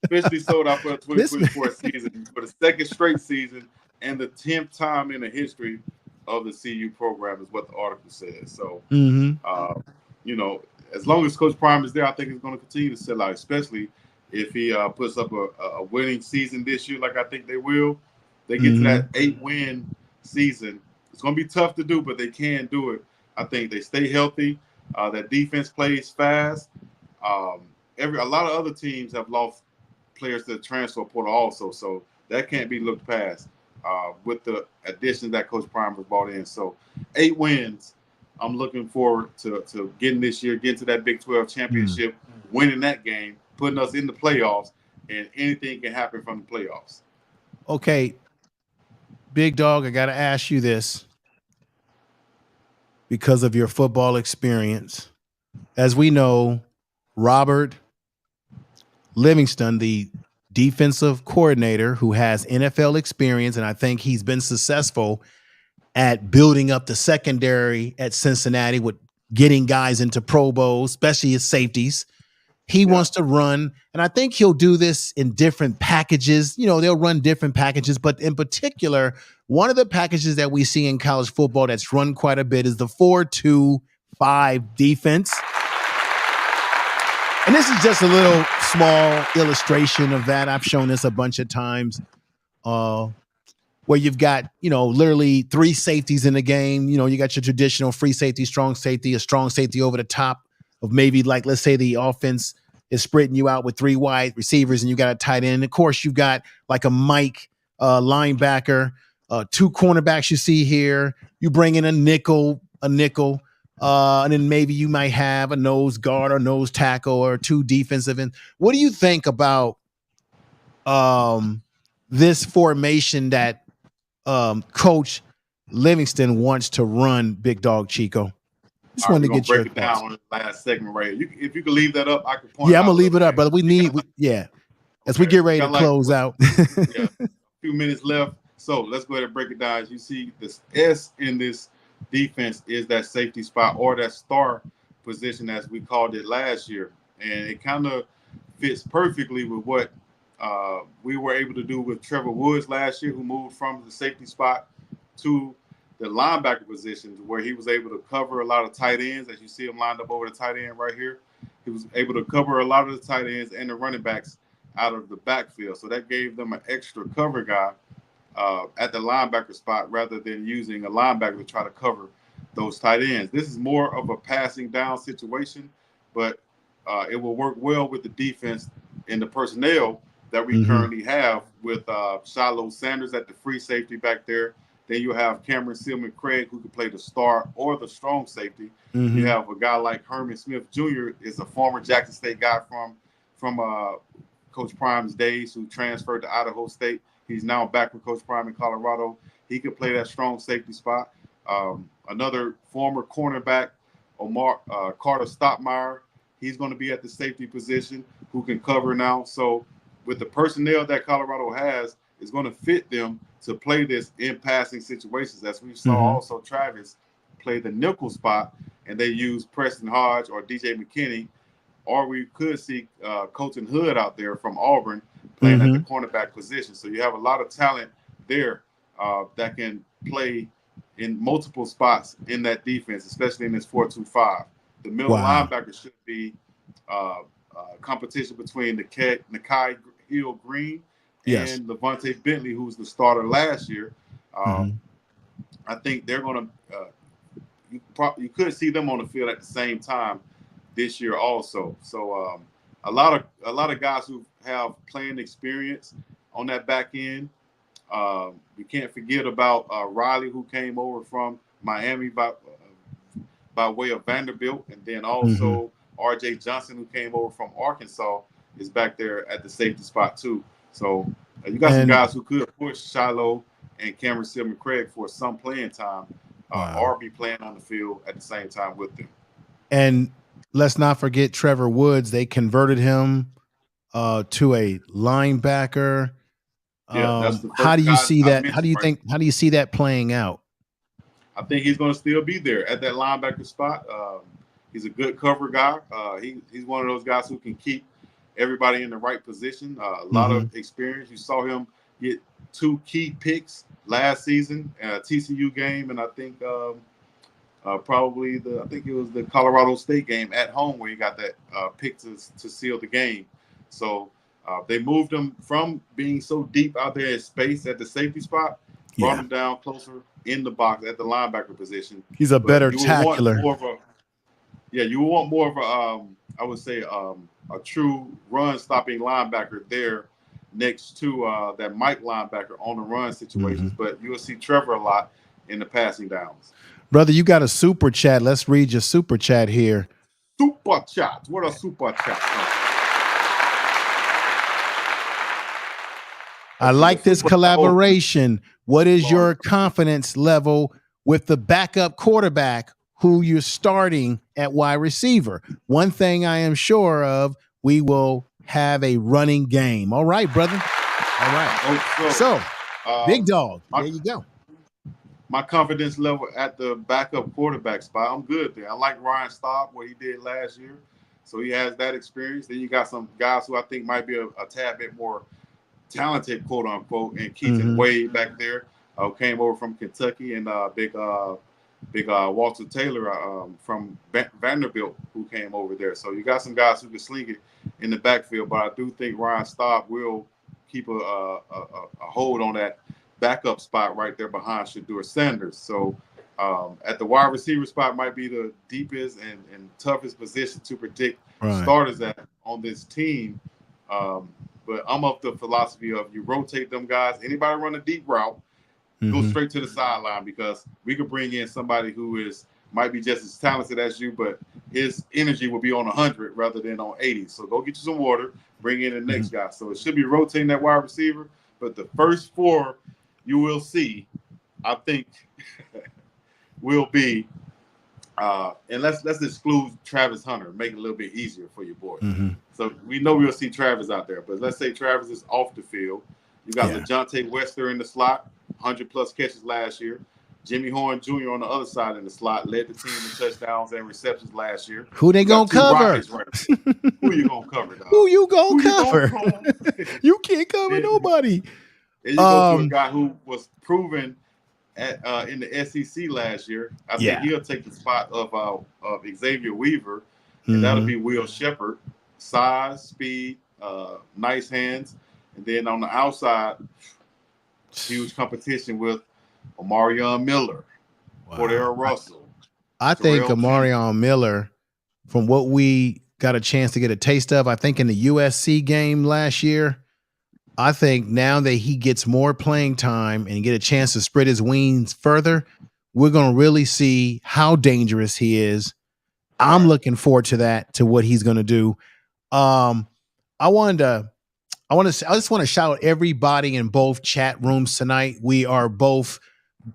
Officially sold out for the 2024 season, for the second straight season, and the 10th time in the history of the CU program is what the article says. So, you know, as long as Coach Prime is there, I think it's going to continue to sell out, especially if he puts up a winning season this year, like I think they will. They get to that 8-win season. It's going to be tough to do, but they can do it. I think they stay healthy. That defense plays fast. A lot of other teams have lost players to the transfer portal also, so that can't be looked past with the additions that Coach Prime has brought in. So 8 wins. I'm looking forward to getting this year, getting to that Big 12 championship, winning that game, putting us in the playoffs, and anything can happen from the playoffs. Okay, Big Dog, I got to ask you this because of your football experience. As we know, Robert Livingston, the defensive coordinator who has NFL experience, and I think he's been successful at building up the secondary at Cincinnati with getting guys into Pro Bowls, especially as safeties. He wants to run, and I think he'll do this in different packages. You know, they'll run different packages, but in particular, one of the packages that we see in college football that's run quite a bit is the 4-2-5 defense. And this is just a little small illustration of that. I've shown this a bunch of times where you've got, you know, literally 3 safeties in the game. You know, you got your traditional free safety, a strong safety over the top of maybe, like, let's say the offense is spreading you out with 3 wide receivers and you got a tight end. And of course, you've got like a Mike linebacker, 2 cornerbacks you see here. You bring in a nickel, and then maybe you might have a nose guard or nose tackle or 2 defensive ends. What do you think about this formation that Coach Livingston wants to run, Big Dog Chico? Just wanted to get your break it down on the last segment right here. If you can leave that up, I can point. Yeah, I'm gonna leave it up, brother. As we get ready to close out. A few minutes left, so let's go ahead and break it down. As you see, this S in this defense is that safety spot, or that star position as we called it last year, and it kind of fits perfectly with what we were able to do with Trevor Woods last year, who moved from the safety spot to the linebacker position, where he was able to cover a lot of tight ends. As you see him lined up over the tight end right here, he was able to cover a lot of the tight ends and the running backs out of the backfield. So that gave them an extra cover guy at the linebacker spot, rather than using a linebacker to try to cover those tight ends. This is more of a passing down situation, but it will work well with the defense and the personnel that we currently have with Shiloh Sanders at the free safety back there. Then you have Cameron Sealman-Craig, who can play the star or the strong safety. You have a guy like Herman Smith Jr., is a former Jackson State guy from Coach Prime's days, who transferred to Idaho State. He's now back with Coach Prime in Colorado. He could play that strong safety spot. Another former cornerback, Omar Carter Stoppmeyer, he's going to be at the safety position, who can cover now. So with the personnel that Colorado has, it's going to fit them to play this in passing situations. As we saw also Travis play the nickel spot, and they use Preston Hodge or DJ McKinney, or we could see Colton Hood out there from Auburn playing at the cornerback position. So you have a lot of talent there that can play in multiple spots in that defense, especially in this 4-2-5. The middle linebacker should be competition between Nakai Hill Green and Levante Bentley, who's the starter last year. I think they're going to you could see them on the field at the same time this year also. So a lot of guys who have playing experience on that back end. We can't forget about Riley, who came over from Miami by way of Vanderbilt, and then also R.J. Johnson, who came over from Arkansas, is back there at the safety spot too. So you got some guys who could push Shiloh and Cameron Silman Craig for some playing time, or be playing on the field at the same time with them. And let's not forget Trevor Woods. They converted him to a linebacker. That's the first how do you see that? How do you think? How do you see that playing out? I think he's going to still be there at that linebacker spot. He's a good cover guy. He's one of those guys who can keep everybody in the right position. A lot of experience. You saw him get 2 key picks last season, TCU game, and I think probably I think it was the Colorado State game at home where he got that pick to seal the game. So they moved him from being so deep out there in space at the safety spot, brought him down closer in the box at the linebacker position. He's a better tackler. You want more of a, I would say, a true run-stopping linebacker there next to that Mike linebacker on the run situations. But you will see Trevor a lot in the passing downs. Brother, you got a super chat. Let's read your super chat here. Super chat. What a super chat. I like this collaboration. What is your confidence level with the backup quarterback who you're starting at wide receiver? One thing I am sure of, we will have a running game. All right, brother. All right. So, big dog, there you go. My confidence level at the backup quarterback spot, I'm good there. I like Ryan Staub, what he did last year. So he has that experience. Then you got some guys who I think might be a tad bit more talented, quote unquote, and Keaton Wade back there came over from Kentucky, and big Walter Taylor from Vanderbilt who came over there. So you got some guys who can sling it in the backfield, but I do think Ryan Staub will keep a hold on that backup spot right there behind Shurmur Sanders. So at the wide receiver spot might be the deepest and toughest position to predict starters at on this team. But I'm of the philosophy of you rotate them guys. Anybody run a deep route, go straight to the sideline, because we could bring in somebody who might be just as talented as you, but his energy will be on 100 rather than on 80. So go get you some water, bring in the next guy. So it should be rotating that wide receiver. But the first 4 you will see, I think, will be and let's exclude Travis Hunter, make it a little bit easier for your boy. So we know we'll see Travis out there, but let's say Travis is off the field. You got LeJontay Wester in the slot, 100-plus catches last year. Jimmy Horn Jr. on the other side in the slot, led the team in touchdowns and receptions last year. Who they gonna cover? Who you gonna cover, dog? Who you gonna cover? You can't cover nobody. And you go to a guy who was proven in the SEC last year. I think he'll take the spot of Xavier Weaver, and that'll be Will Shepherd. Size, speed, nice hands. And then on the outside, huge competition with Omarion Miller, Cordero Russell. I think Omarion Miller, from what we got a chance to get a taste of, I think in the USC game last year, I think now that he gets more playing time and get a chance to spread his wings further, we're going to really see how dangerous he is. I'm looking forward to that, to what he's going to do. I just want to shout out everybody in both chat rooms tonight. We are both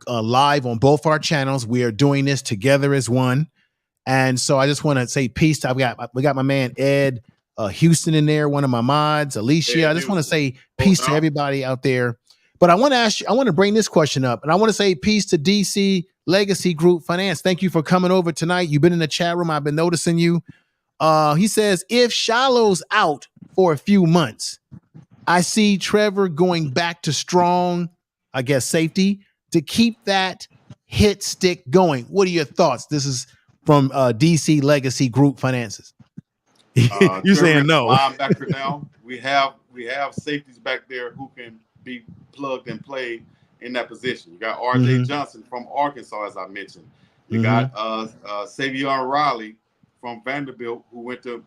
live on both our channels. We are doing this together as one. And so I just want to say peace. We got my man Ed Houston in there, one of my mods, Alicia. I just want to say peace to everybody out there. But I want to ask you, I want to bring this question up, and I want to say peace to DC Legacy Group Finance. Thank you for coming over tonight. You've been in the chat room. I've been noticing you. He says, if Shiloh's out for a few months, I see Trevor going back to strong, I guess, safety to keep that hit stick going. What are your thoughts? This is from DC Legacy Group Finances. You saying no? Linebacker now. We have safeties back there who can be plugged and played in that position. You got RJ Johnson from Arkansas, as I mentioned. You got Savion Riley from Vanderbilt, who went to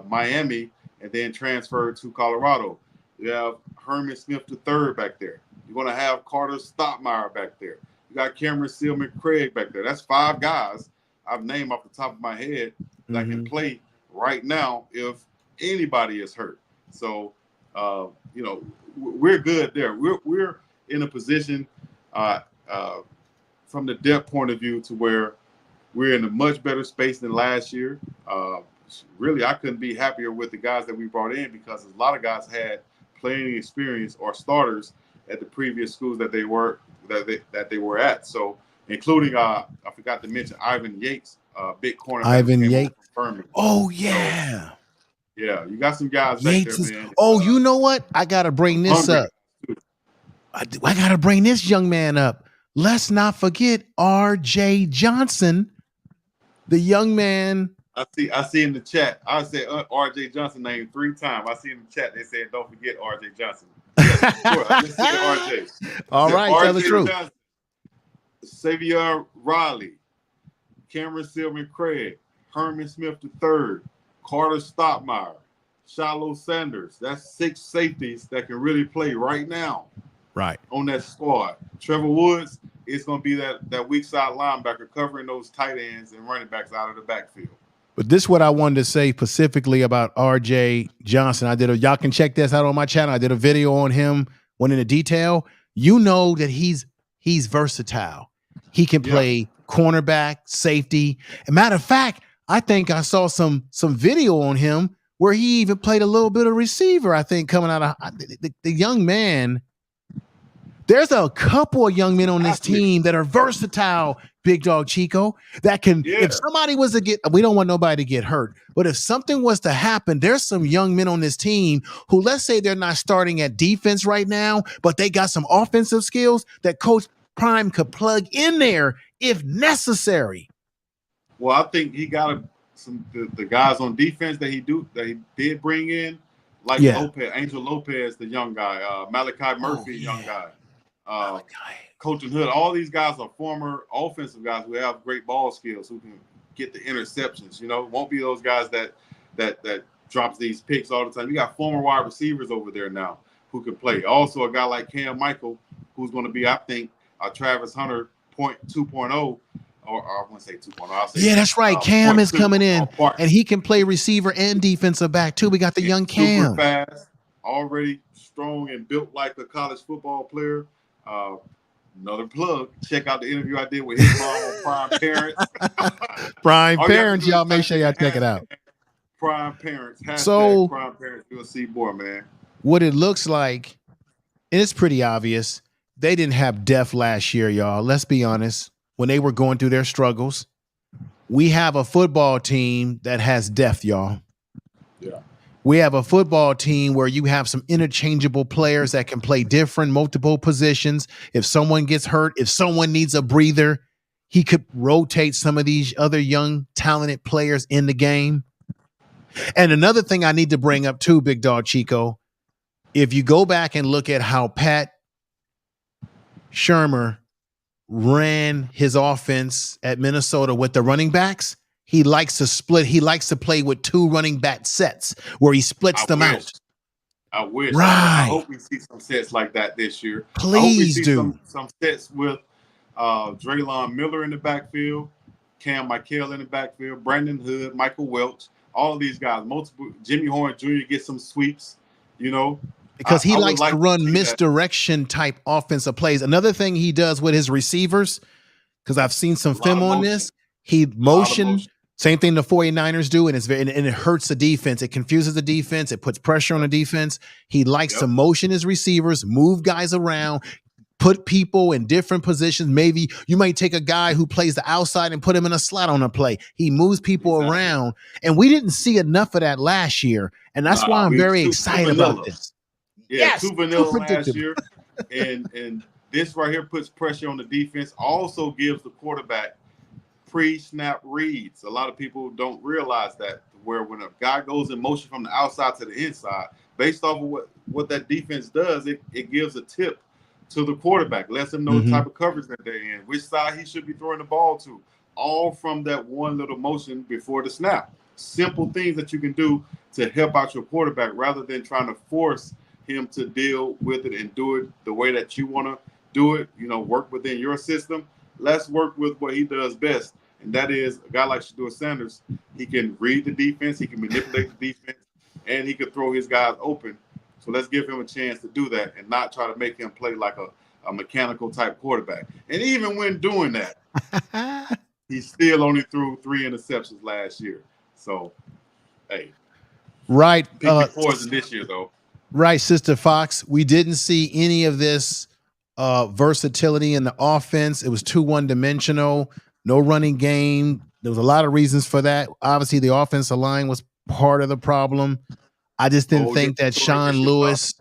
Miami and then transferred to Colorado. You have Herman Smith III back there. You're going to have Carter Stottmeyer back there. You got Cameron Sealman Craig back there. That's 5 guys I've named off the top of my head that can play right now if anybody is hurt. So, we're good there. We're in a position from the depth point of view to where we're in a much better space than last year. Really, I couldn't be happier with the guys that we brought in because a lot of guys had playing experience or starters at the previous schools that they were at. So, including I forgot to mention Ivan Yates, big corner. Ivan Yates. Oh yeah. So, yeah, you got some guys back there, man. Oh, you know what? I gotta bring this up. I gotta bring this young man up. Let's not forget R.J. Johnson, the young man. I see in the chat. I said R.J. Johnson name 3 times. I see in the chat they said don't forget R.J. Johnson. Yes, sure. I just said R.J. All right, tell the truth. Johnson, Savion Riley, Cameron Sealman Craig, Herman Smith III, Carter Stottmeyer, Shiloh Sanders. That's 6 safeties that can really play right now. Right. On that squad. Trevor Woods is going to be that weak side linebacker covering those tight ends and running backs out of the backfield. But this is what I wanted to say specifically about R.J. Johnson. Y'all can check this out on my channel. I did a video on him, went into detail. You know that he's versatile. He can play cornerback, safety. As a matter of fact, I think I saw some video on him where he even played a little bit of receiver, I think, coming out of the young man. There's a couple of young men on this team that are versatile, Big Dog Chico, that can, if somebody was to get, we don't want nobody to get hurt, but if something was to happen, there's some young men on this team who, let's say they're not starting at defense right now, but they got some offensive skills that Coach Prime could plug in there if necessary. Well, I think he got the guys on defense that he did bring in, like Angel Lopez, the young guy, Malachi Murphy, young guy. Coach and Hood, all these guys are former offensive guys who have great ball skills, who can get the interceptions. Won't be those guys that drops these picks all the time. You got former wide receivers over there now who can play. Also, a guy like Cam Michael, who's going to be, I think, Travis Hunter 2.0, or I want to say 2.0. I'll say that's right. Cam is coming in, and he can play receiver and defensive back too. We got the young Cam, super fast, already strong and built like a college football player. Another plug. Check out the interview I did with his mom on Prime Parents. Prime Parents, y'all make sure y'all check it out. Prime Parents. So Prime Parents. You'll see more, man. What it looks like, and it's pretty obvious, they didn't have depth last year, y'all. Let's be honest. When they were going through their struggles, we have a football team that has depth, y'all. Yeah. We have a football team where you have some interchangeable players that can play different, multiple positions. If someone gets hurt, if someone needs a breather, he could rotate some of these other young, talented players in the game. And another thing I need to bring up too, Big Dog Chico, if you go back and look at how Pat Shurmur ran his offense at Minnesota with the running backs, he likes to split. He likes to play with 2 running back sets where he splits them out. I wish. Right. I hope we see some sets like that this year. Please I hope we see do. Some sets with Draylon Miller in the backfield, Cam Michael in the backfield, Brandon Hood, Michael Welch, all of these guys. Multiple. Jimmy Horn Jr. get some sweeps, because he I would likes to like run see that. misdirection type offensive plays. Another thing he does with his receivers, because I've seen some film on this, he motion. Same thing the 49ers do, and it hurts the defense. It confuses the defense. It puts pressure on the defense. He likes to motion his receivers, move guys around, put people in different positions. Maybe you might take a guy who plays the outside and put him in a slot on a play. He moves people around, and we didn't see enough of that last year, and that's why I'm very excited about this. Yeah, too vanilla last year, and this right here puts pressure on the defense. Also gives the quarterback pre-snap reads. A lot of people don't realize that, where when a guy goes in motion from the outside to the inside, based off of what that defense does, it gives a tip to the quarterback, lets him know the type of coverage that they're in, which side he should be throwing the ball to, all from that one little motion before the snap. Simple things that you can do to help out your quarterback rather than trying to force him to deal with it and do it the way that you want to do it, work within your system. Let's work with what he does best. And that is a guy like Shurmur Sanders. He can read the defense, he can manipulate the defense, and he can throw his guys open. So let's give him a chance to do that and not try to make him play like a mechanical type quarterback. And even when doing that, he still only threw 3 interceptions last year. So, hey. Right. Pick your poison this year, though. Right, Sister Fox. We didn't see any of this versatility in the offense. It was too one-dimensional. No running game. There was a lot of reasons for that. Obviously, the offensive line was part of the problem. I just didn't think that Sean Lewis.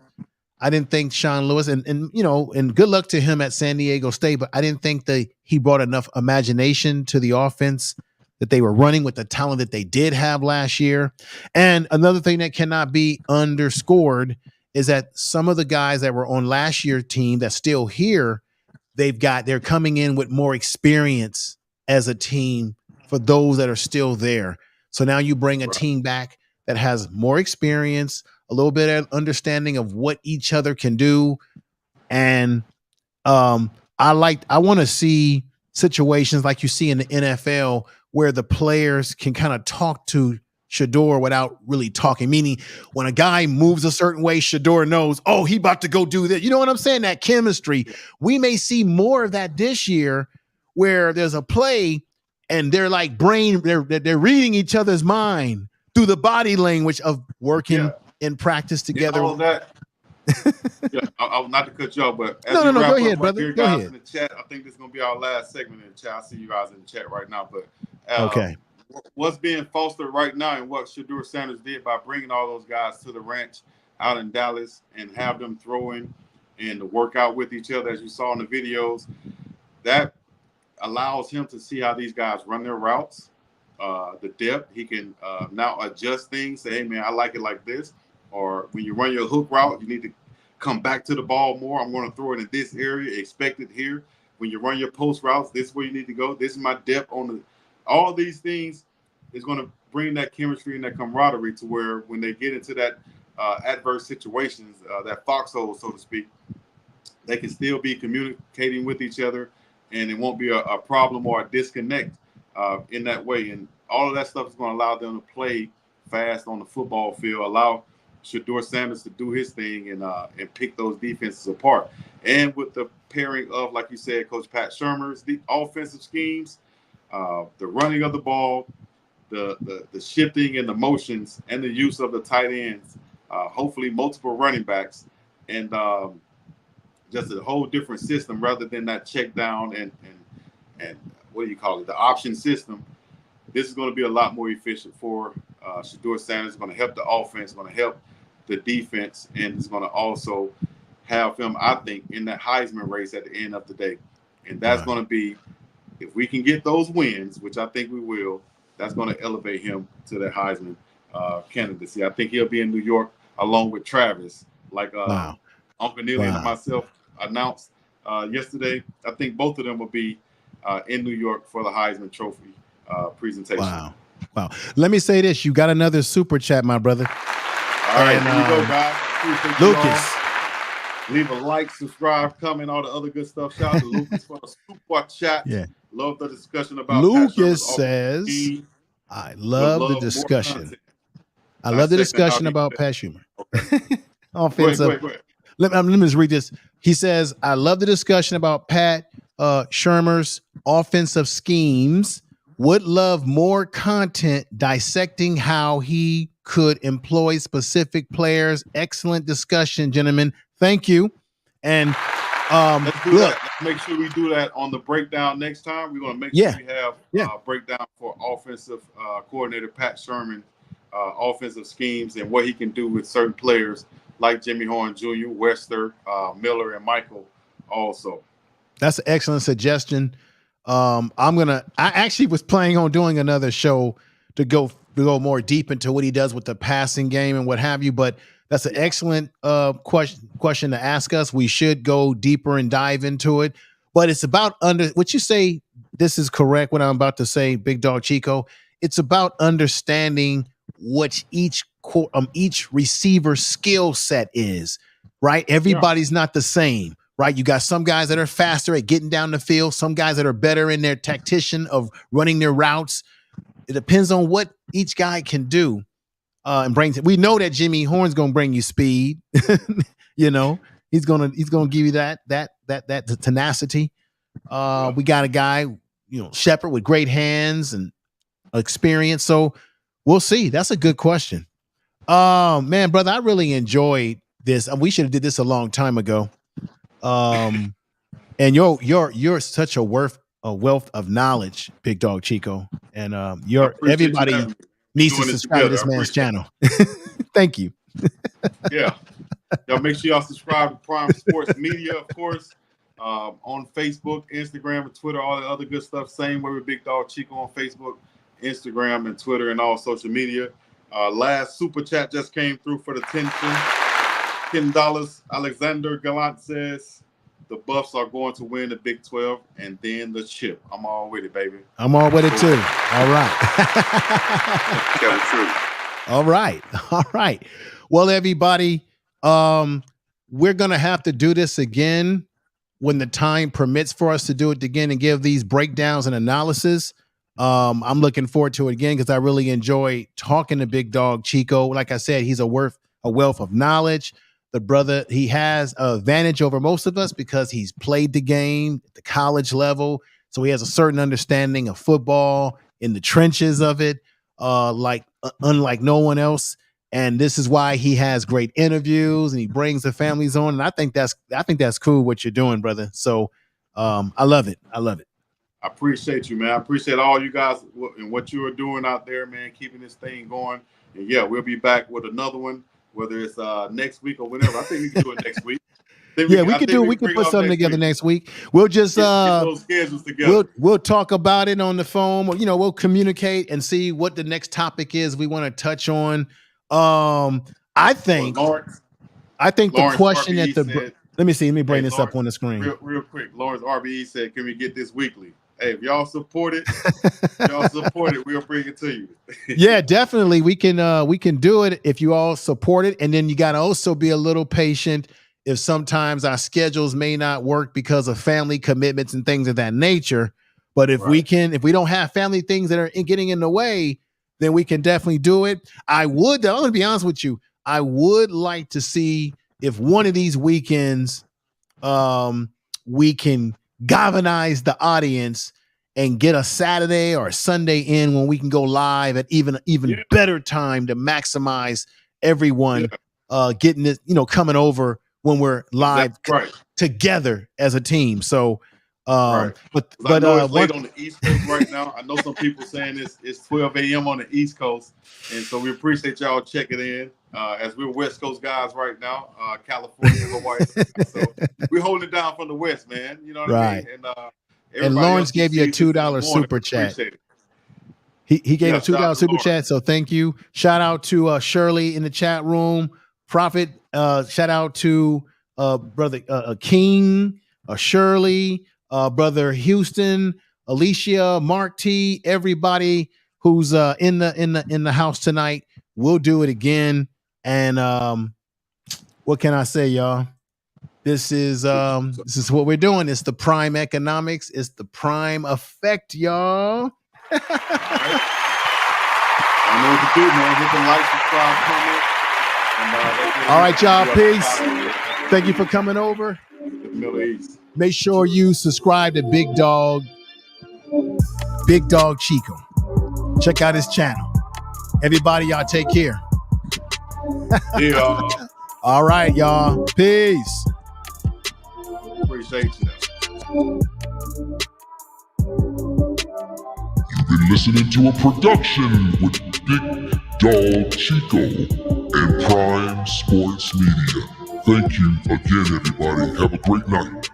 I didn't think Sean Lewis, and good luck to him at San Diego State, but I didn't think that he brought enough imagination to the offense that they were running with the talent that they did have last year. And another thing that cannot be underscored is that some of the guys that were on last year's team that's still here, they're coming in with more experience as a team for those that are still there. So now you bring a team back that has more experience, a little bit of understanding of what each other can do. And I want to see situations like you see in the NFL where the players can kind of talk to Shurmur without really talking, meaning when a guy moves a certain way, Shurmur knows, oh, he about to go do this. You know what I'm saying? That chemistry. We may see more of that this year where there's a play and they're like they're reading each other's mind through the body language of working in practice together. All of that. I not to cut you off, but as no, we wrap go ahead, up brother. Here, go guys ahead. In the chat, I think this is going to be our last segment in the chat. I see you guys in the chat right now, but okay. What's being fostered right now and what Shurmur Sanders did by bringing all those guys to the ranch out in Dallas and have them throwing and work out with each other, as you saw in the videos, that allows him to see how these guys run their routes, the depth. He can now adjust things, say, hey, man, I like it like this. Or when you run your hook route, you need to come back to the ball more. I'm going to throw it in this area, expect it here. When you run your post routes, this is where you need to go. This is my depth on the. All these things is going to bring that chemistry and that camaraderie to where when they get into that adverse situations, that foxhole, so to speak, they can still be communicating with each other, and it won't be a problem or a disconnect in that way. And all of that stuff is going to allow them to play fast on the football field, allow Shurmur Sanders to do his thing and pick those defenses apart. And with the pairing of, like you said, Coach Pat Shurmur's the offensive schemes, the running of the ball, the shifting and the motions, and the use of the tight ends, hopefully multiple running backs, and just a whole different system rather than that check down and what do you call it, the option system. This is going to be a lot more efficient for Shurmur Sanders. It's going to help the offense, it's going to help the defense, and it's going to also have him, I think, in that Heisman race at the end of the day. And that's going to be, if we can get those wins, which I think we will, that's going to elevate him to that Heisman candidacy. I think he'll be in New York along with Travis, like Uncle Neely and myself announced yesterday. I think both of them will be in New York for the Heisman Trophy presentation. Wow. Let me say this. You got another super chat, my brother. All right, here you go, guys. Appreciate Lucas. Leave a like, subscribe, comment, all the other good stuff. Shout out to Lucas for the super chat. Yeah. Love the discussion about Lucas says, I love the discussion. I love the discussion about Pat Shurmur. Okay. offensive. Go ahead. Let me just read this. He says, I love the discussion about Pat Shurmur's offensive schemes. Would love more content dissecting how he could employ specific players. Excellent discussion, gentlemen. Thank you. And let's do that. Let's make sure we do that on the breakdown next time. We're going to make sure we have breakdown for offensive coordinator Pat Sherman, offensive schemes and what he can do with certain players like Jimmy Horn Jr., Wester, Miller, and Michael also. That's an excellent suggestion. I actually was planning on doing another show to go more deep into what he does with the passing game and what have you, but that's an excellent question to ask us. We should go deeper and dive into it, but it's about what you say. This is correct. What I'm about to say, Big Dog Chico, it's about understanding what each receiver skill set is, right? Everybody's not the same, right? You got some guys that are faster at getting down the field, some guys that are better in their tactician of running their routes. It depends on what each guy can do. And we know that Jimmy Horn's gonna bring you speed. You know, he's gonna give you that tenacity. We got a guy, Shepard with great hands and experience. So we'll see. That's a good question. Man, brother, I really enjoyed this. We should have did this a long time ago. And you're such a wealth of knowledge, Big Dog Chico. And everybody needs to subscribe to this man's channel. Thank you. Yeah. Y'all make sure y'all subscribe to Prime Sports Media, of course, on Facebook, Instagram, and Twitter, all the other good stuff. Same way with Big Dog Chico on Facebook, Instagram, and Twitter, and all social media. Last super chat just came through for the $10. Alexander Gallant says, the Buffs are going to win the Big 12 and then the chip. I'm all with it, baby. I'm all with it too. All right. All right. All right. Well, everybody, we're going to have to do this again when the time permits for us to do it again and give these breakdowns and analysis. I'm looking forward to it again because I really enjoy talking to Big Dog Chico. Like I said, he's a wealth of knowledge. The brother, he has an advantage over most of us because he's played the game at the college level. So he has a certain understanding of football in the trenches of it, unlike no one else. And this is why he has great interviews and he brings the families on. And I think that's cool what you're doing, brother. So I love it. I love it. I appreciate you, man. I appreciate all you guys and what you are doing out there, man, keeping this thing going. And yeah, we'll be back with another one. Whether it's next week or whenever. I think we can do it next week. We can put something together next week. We'll just get those schedules together. We'll talk about it on the phone. We'll communicate and see what the next topic is we want to touch on. I think the question RBE said, let me bring this up on the screen. Real quick. Lawrence RBE said, can we get this weekly? Hey, if y'all support it, we'll bring it to you. Yeah, definitely. We can do it if you all support it. And then you got to also be a little patient if sometimes our schedules may not work because of family commitments and things of that nature. But if we don't have family things that are getting in the way, then we can definitely do it. I'm going to be honest with you. I would like to see if one of these weekends we can galvanize the audience and get a Saturday or a Sunday in when we can go live at even better time to maximize everyone getting this, coming over when we're live together as a team. So, but I know it's late on the East Coast right now. I know some people saying it's 12 a.m. on the East Coast, and so we appreciate y'all checking in. As we're West Coast guys right now, California, Hawaii. So we're holding it down from the West, man. You know what I mean? And Lawrence gave you a $2 super chat. He gave a $2 super chat, so thank you. Shout out to Shirley in the chat room. Prophet, shout out to brother King, Shirley, brother Houston, Alicia, Mark T, everybody who's in the house tonight. We'll do it again. And what can I say, y'all? This is what we're doing. It's the prime economics. It's the prime effect, y'all. All right. I know what to do, man. Hit the like, subscribe, comment, All right, y'all. Peace. Thank you for coming over. Middle East. Make sure you subscribe to Big Dog Chico. Check out his channel. Everybody, y'all take care. Yeah. All right, y'all. Peace. Appreciate you. You've been listening to a production with Big Dog Chico and Prime Sports Media. Thank you again, everybody. Have a great night.